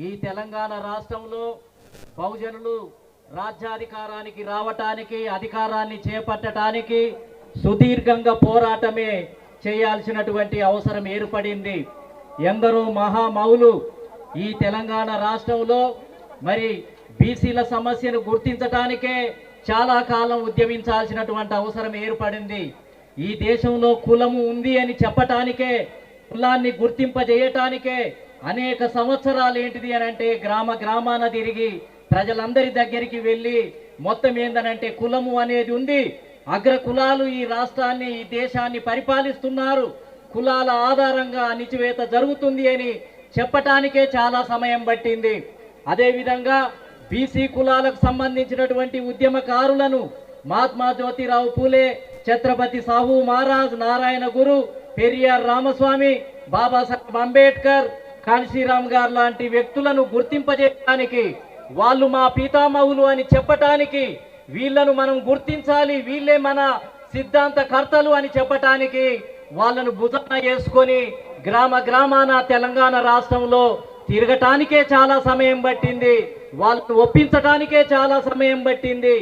ఈ తెలంగాణ రాష్ట్రంలో బహుజనులు రాజ్యాధికారానికి రావటానికి, అధికారాన్ని చేపట్టడానికి సుదీర్ఘంగా పోరాటమే చేయాల్సినటువంటి అవసరం ఏర్పడింది. ఎందరో మహామౌలు ఈ తెలంగాణ రాష్ట్రంలో మరి బీసీల సమస్యను గుర్తించటానికే చాలా కాలం ఉద్యమించాల్సినటువంటి అవసరం ఏర్పడింది. ఈ దేశంలో కులము ఉంది అని చెప్పటానికే, కులాన్ని గుర్తింపజేయటానికే అనేక సంవత్సరాలు ఏంటిది అని అంటే గ్రామ గ్రామాన తిరిగి ప్రజలందరి దగ్గరికి వెళ్ళి మొత్తం ఏందనంటే కులము అనేది ఉంది, అగ్ర కులాలు ఈ రాష్ట్రాన్ని ఈ దేశాన్ని పరిపాలిస్తున్నారు, కులాల ఆధారంగా అణిచివేత జరుగుతుంది అని చెప్పటానికే చాలా సమయం పట్టింది. అదేవిధంగా బీసీ కులాలకు సంబంధించినటువంటి ఉద్యమకారులను మహాత్మా జ్యోతిరావు పూలే, ఛత్రపతి సాహు మహారాజ్, నారాయణ గురు, పెరియార్ రామస్వామి, బాబాసాహెబ్ అంబేద్కర్, కాన్షీరామ్ గారు లాంటి వ్యక్తులను గుర్తింపజేయడానికి, వాళ్ళు మా పితామహులు అని చెప్పటానికి, వీళ్ళను మనం గుర్తించాలి, వీళ్ళే మన సిద్ధాంతకర్తలు అని చెప్పటానికి వాళ్ళను భుజాన వేసుకొని గ్రామ గ్రామాన తెలంగాణ రాష్ట్రంలో తిరగటానికే చాలా సమయం పట్టింది, వాళ్ళను ఒప్పించటానికే చాలా సమయం పట్టింది.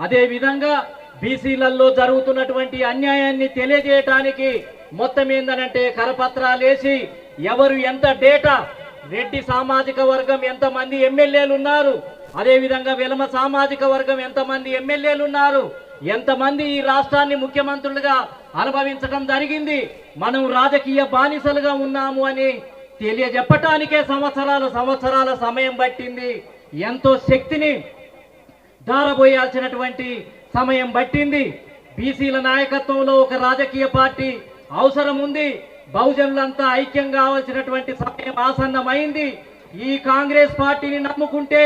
అదేవిధంగా బీసీలలో జరుగుతున్నటువంటి అన్యాయాన్ని తెలియజేయటానికి మొత్తం ఏందనంటే కరపత్రాలు వేసి ఎవరు ఎంత డేటా, రెడ్డి సామాజిక వర్గం ఎంతమంది ఎమ్మెల్యేలు ఉన్నారు, అదేవిధంగా వెలమ సామాజిక వర్గం ఎంతమంది ఎమ్మెల్యేలు ఉన్నారు, ఎంతమంది ఈ రాష్ట్రాన్ని ముఖ్యమంత్రులుగా అనుభవించడం జరిగింది, మనం రాజకీయ బానిసలుగా ఉన్నాము అని తెలియజెప్పటానికే సంవత్సరాల సమయం పట్టింది. ఎంతో శక్తిని దారబోయాల్సినటువంటి సమయం పట్టింది. బీసీల నాయకత్వంలో ఒక రాజకీయ పార్టీ అవసరం ఉంది. బహుజనులంతా ఐక్యం కావాల్సినటువంటి సమయం ఆసన్నమైంది. ఈ కాంగ్రెస్ పార్టీని నమ్ముకుంటే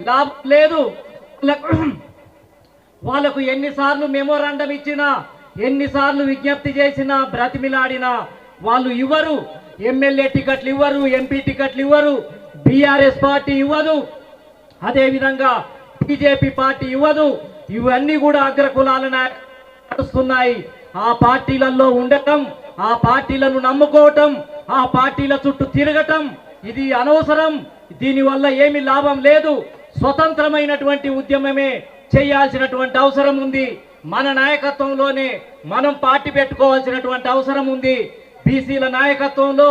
లాభం లేదు. వాళ్ళకు ఎన్నిసార్లు మెమోరాండం ఇచ్చినా, ఎన్నిసార్లు విజ్ఞప్తి చేసినా, బ్రతిమిలాడినా వాళ్ళు ఇవ్వరు. ఎమ్మెల్యే టికెట్లు ఇవ్వరు, ఎంపీ టికెట్లు ఇవ్వరు, బీఆర్ఎస్ పార్టీ ఇవ్వదు, అదేవిధంగా బీజేపీ పార్టీ ఇవ్వదు. ఇవన్నీ కూడా అగ్రకులాలను నడుస్తున్నాయి. ఆ పార్టీలలో ఉండటం, ఆ పార్టీలను నమ్ముకోవటం, ఆ పార్టీల చుట్టూ తిరగటం ఇది అనవసరం. దీనివల్ల ఏమి లాభం లేదు. స్వతంత్రమైనటువంటి ఉద్యమమే చేయాల్సినటువంటి అవసరం ఉంది. మన నాయకత్వంలోనే మనం పార్టీ పెట్టుకోవాల్సినటువంటి అవసరం ఉంది. బీసీల నాయకత్వంలో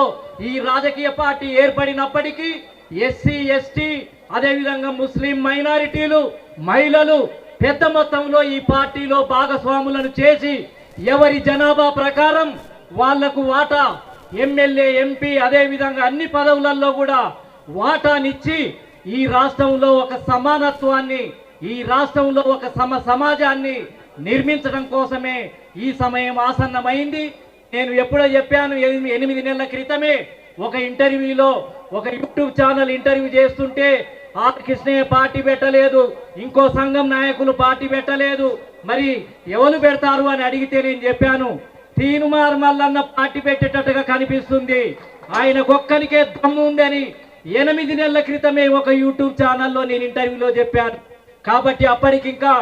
ఈ రాజకీయ పార్టీ ఏర్పడినప్పటికీ ఎస్సీ, ఎస్టీ, అదేవిధంగా ముస్లిం మైనారిటీలు, మహిళలు పెద్ద మొత్తంలో ఈ పార్టీలో భాగస్వాములను చేసి ఎవరి జనాభా ప్రకారం వాళ్లకు వాటా, ఎమ్మెల్యే, ఎంపీ, అదేవిధంగా అన్ని పదవులలో కూడా వాటానిచ్చి ఈ రాష్ట్రంలో ఒక సమానత్వాన్ని, ఈ రాష్ట్రంలో ఒక సమాజాన్ని నిర్మించడం కోసమే ఈ సమయం ఆసన్నమైంది. నేను ఎప్పుడో చెప్పాను, 8 నెలల క్రితమే ఒక ఇంటర్వ్యూలో, ఒక యూట్యూబ్ ఛానల్ ఇంటర్వ్యూ చేస్తుంటే ఆర్ కృష్ణయ్య పార్టీ పెట్టలేదు, ఇంకో సంఘం నాయకులు పార్టీ పెట్టలేదు, మరి ఎవరు పెడతారు అని అడిగితే నేను చెప్పాను, తీనుమార్ మల్లన్న పార్టీ పెట్టేటట్టుగా కనిపిస్తుంది, ఆయన ఒక్కరికే దమ్ము ఉందని 8 నెలల క్రితమే ఒక యూట్యూబ్ ఛానల్లో నేను ఇంటర్వ్యూలో చెప్పాను. కాబట్టి అప్పటికి ఇంకా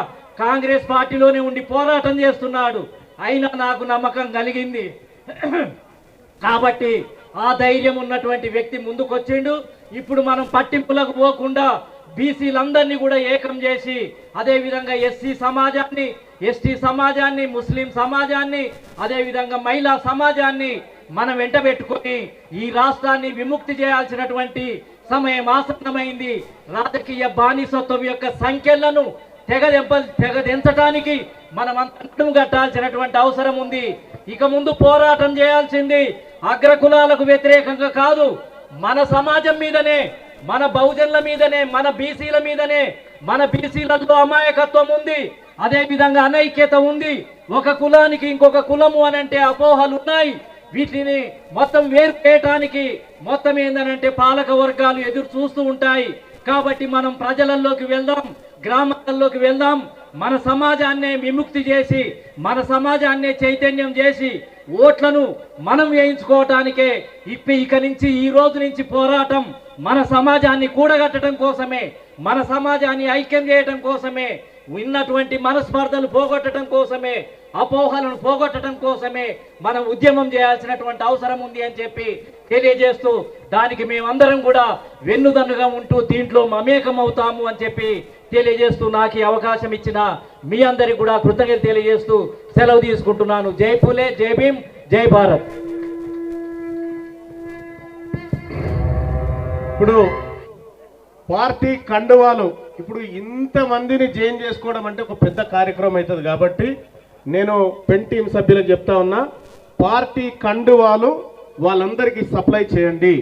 కాంగ్రెస్ పార్టీలోనే ఉండి పోరాటం చేస్తున్నాడు. అయినా నాకు నమ్మకం కలిగింది. కాబట్టి ఆ ధైర్యం ఉన్నటువంటి వ్యక్తి ముందుకొచ్చిండు. ఇప్పుడు మనం పట్టింపులకు పోకుండా బీసీలందరినీ కూడా ఏకం చేసి, అదేవిధంగా ఎస్సీ సమాజాన్ని, ఎస్టీ సమాజాన్ని, ముస్లిం సమాజాన్ని, అదేవిధంగా మహిళా సమాజాన్ని మనం వెంట పెట్టుకొని ఈ రాష్ట్రాన్ని విముక్తి చేయాల్సినటువంటి సమయం ఆసన్నమైంది. రాజకీయ బానిసత్వం యొక్క సంఖ్యలను తెగదెంచడానికి మనం అంతం కట్టాల్సినటువంటి అవసరం ఉంది. ఇక ముందు పోరాటం చేయాల్సింది అగ్రకులాలకు వ్యతిరేకంగా కాదు, మన సమాజం మీదనే, మన బహుజనుల మీదనే, మన బీసీల మీదనే. మన బీసీలలో అమాయకత్వం ఉంది, అదేవిధంగా అనైక్యత ఉంది. ఒక కులానికి ఇంకొక కులము అనంటే అపోహలు ఉన్నాయి. వీటిని మొత్తం వేరు చేయటానికి మొత్తం ఏందనంటే పాలక వర్గాలు ఎదురు చూస్తూ ఉంటాయి. కాబట్టి మనం ప్రజలలోకి వెళ్దాం, గ్రామాల్లోకి వెళ్దాం, మన సమాజాన్నే విముక్తి చేసి, మన సమాజాన్నే చైతన్యం చేసి ఓట్లను మనం వేయించుకోవటానికే ఇక నుంచి, ఈ రోజు నుంచి పోరాటం మన సమాజాన్ని కూడగట్టడం కోసమే, మన సమాజాన్ని ఐక్యం చేయడం కోసమే, ఉన్నటువంటి మనస్పర్ధలు పోగొట్టడం కోసమే, అపోహలను పోగొట్టడం కోసమే మనం ఉద్యమం చేయాల్సినటువంటి అవసరం ఉంది అని చెప్పి తెలియజేస్తూ, దానికి మేమందరం కూడా వెన్నుదన్నుగా ఉంటూ దీంట్లో మమేకం అవుతాము అని చెప్పి తెలియజేస్తూ, నాకు ఈ అవకాశం ఇచ్చిన మీ అందరికి కూడా కృతజ్ఞతలు తెలియజేస్తూ సెలవు తీసుకుంటున్నాను. జై పూలే, జై భీమ్, జై భారత్. ఇప్పుడు పార్టీ కండువాలు ఇప్పుడు ఇంతమందిని జాయిన్ చేసుకోవడం అంటే ఒక పెద్ద కార్యక్రమం అవుతుంది కాబట్టి నేను పెన్ టీం సభ్యులకు చెప్తా ఉన్నా, పార్టీ కండువాలు వాళ్ళందరికీ సప్లై చేయండి.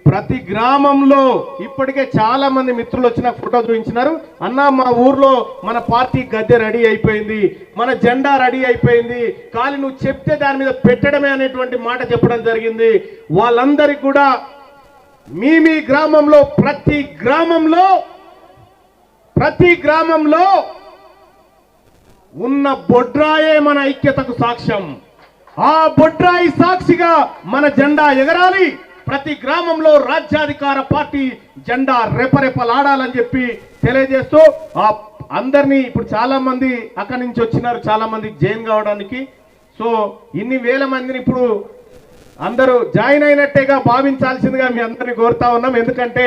ప్రతి గ్రామంలో ఇప్పటికే చాలా మంది మిత్రులు వచ్చి నాకు ఫోటో చూపించినారు. అన్న మా ఊర్లో మన పార్టీ గద్దె రెడీ అయిపోయింది, మన జెండా రెడీ అయిపోయింది, కానీ నువ్వు చెప్తే దాని మీద పెట్టడమే అనేటువంటి మాట చెప్పడం జరిగింది. వాళ్ళందరికీ కూడా మీ గ్రామంలో ప్రతి గ్రామంలో ఉన్న బొడ్రాయే మన ఐక్యతకు సాక్ష్యం. ఆ బొడ్రాయి సాక్షిగా మన జెండా ఎగరాలి. ప్రతి గ్రామంలో రాజ్యాధికార పార్టీ జెండా రెపరెపలాడాలని చెప్పి తెలియజేస్తూ అందరినీ ఇప్పుడు చాలా మంది అక్కడి నుంచి వచ్చినారు, చాలా మంది జాయిన్ కావడానికి. సో ఇన్ని వేల మందిని ఇప్పుడు అందరూ జాయిన్ అయినట్టేగా భావించాల్సిందిగా మీ అందరినీ కోరుతా ఉన్నాం. ఎందుకంటే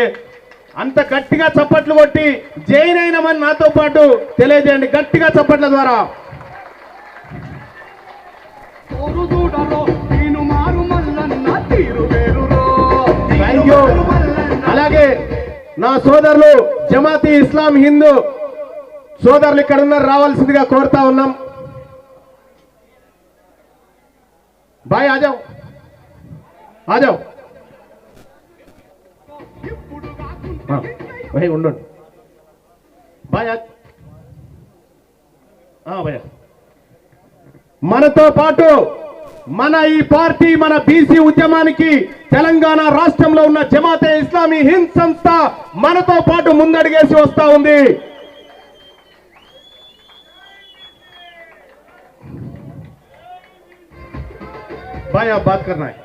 అంత గట్టిగా చప్పట్లు కొట్టి జాయిన్ అయినామని నాతో పాటు తెలియజేయండి, గట్టిగా చప్పట్ల ద్వారా. Thank you. అలాగే నా సోదరులు జమాతీ ఇస్లాం హిందూ సోదరులు ఇక్కడ ఉన్నారు, రావాల్సిందిగా కోరుతా ఉన్నాం. బాయ్ ఆజావ్ ఆజావ్ भाई ఉండండి బాయ్ భయ. మనతో పాటు మన ఈ పార్టీ మన బీసీ ఉద్యమానికి తెలంగాణ రాష్ట్రంలో ఉన్న జమాతే ఇస్లామీ హింద్ సంస్థ మనతో పాటు ముందడుగేసి వస్తా ఉంది. भाई आप बात करना है.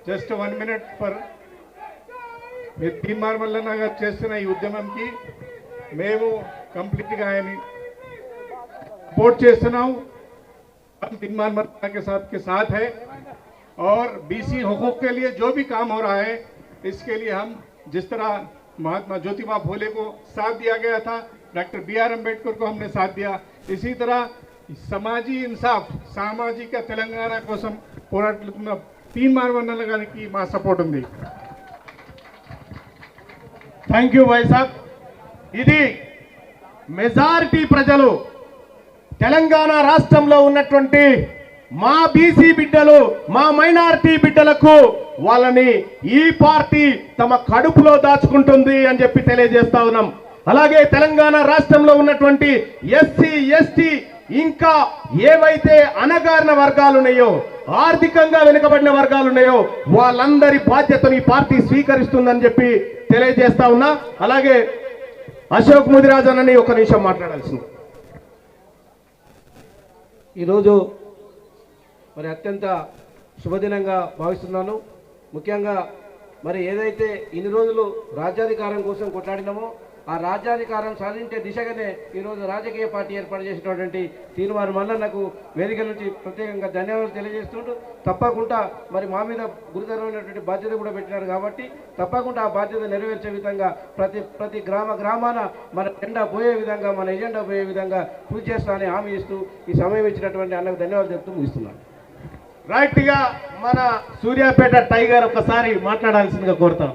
జస్ట్ 1 minute ఫర్ మీరు తీర్మార్ మల్లన్న గారు చేస్తున్న ఈ ఉద్యమంకి మేము కంప్లీట్గా ఆయన सपोर्ट చేస్తున్నాం. हम तीर्मार मल्लना के साथ है और बीसी हुकूक के लिए जो भी काम हो रहा है इसके लिए हम जिस तरह महात्मा ज्योतिबा फुले को साथ दिया गया था, डॉक्टर BR अम्बेडकर को हमने साथ दिया, इसी तरह समाजी इंसाफ सामाजिक తెలంగాణ కోసం పోరాడుతున్న తీర్మార్ మల్లన్న గారికి మా సపోర్ట్ ఉంది. థ్యాంక్ యూ భాయ్ సాబ్. ఇది మెజారిటీ ప్రజలు తెలంగాణ రాష్ట్రంలో ఉన్నటువంటి మా బీసీ బిడ్డలు, మా మైనారిటీ బిడ్డలకు వాళ్ళని ఈ పార్టీ తమ కడుపులో దాచుకుంటుంది అని చెప్పి తెలియజేస్తా ఉన్నాం. అలాగే తెలంగాణ రాష్ట్రంలో ఉన్నటువంటి ఎస్సీ ఎస్టీ ఇంకా ఏవైతే అణగారిన వర్గాలు ఉన్నాయో, ఆర్థికంగా వెనుకబడిన వర్గాలు ఉన్నాయో వాళ్ళందరి బాధ్యతను ఈ పార్టీ స్వీకరిస్తుందని చెప్పి తెలియజేస్తా ఉన్నా. అలాగే అశోక్ ముదిరాజ్ అన్నని ఒక నిమిషం మాట్లాడాల్సింది. ఈరోజు మరి అత్యంత శుభదినంగా భావిస్తున్నాను. ముఖ్యంగా మరి ఏదైతే ఇన్ని రోజులు రాజ్యాధికారం కోసం కొట్లాడినామో ఆ రాజ్యాధికారం సాధించే దిశగానే ఈరోజు రాజకీయ పార్టీ ఏర్పాటు చేసినటువంటి తీర్మార్ మల్లన్నకు వేదిక నుంచి ప్రత్యేకంగా ధన్యవాదాలు తెలియజేస్తుంటూ, తప్పకుండా మరి మా మీద గురుతరమైనటువంటి బాధ్యత కూడా పెట్టినారు కాబట్టి తప్పకుండా ఆ బాధ్యత నెరవేర్చే విధంగా ప్రతి గ్రామాన మన జెండా పోయే విధంగా, మన ఎజెండా పోయే విధంగా కృషి చేస్తానని హామీ ఇస్తూ ఈ సమయం ఇచ్చినటువంటి అన్నకు ధన్యవాదాలు చెప్తూ ముగిస్తున్నాను. రైట్ గా మన సూర్యాపేట టైగర్ ఒకసారి మాట్లాడాల్సిందిగా కోరుతాం.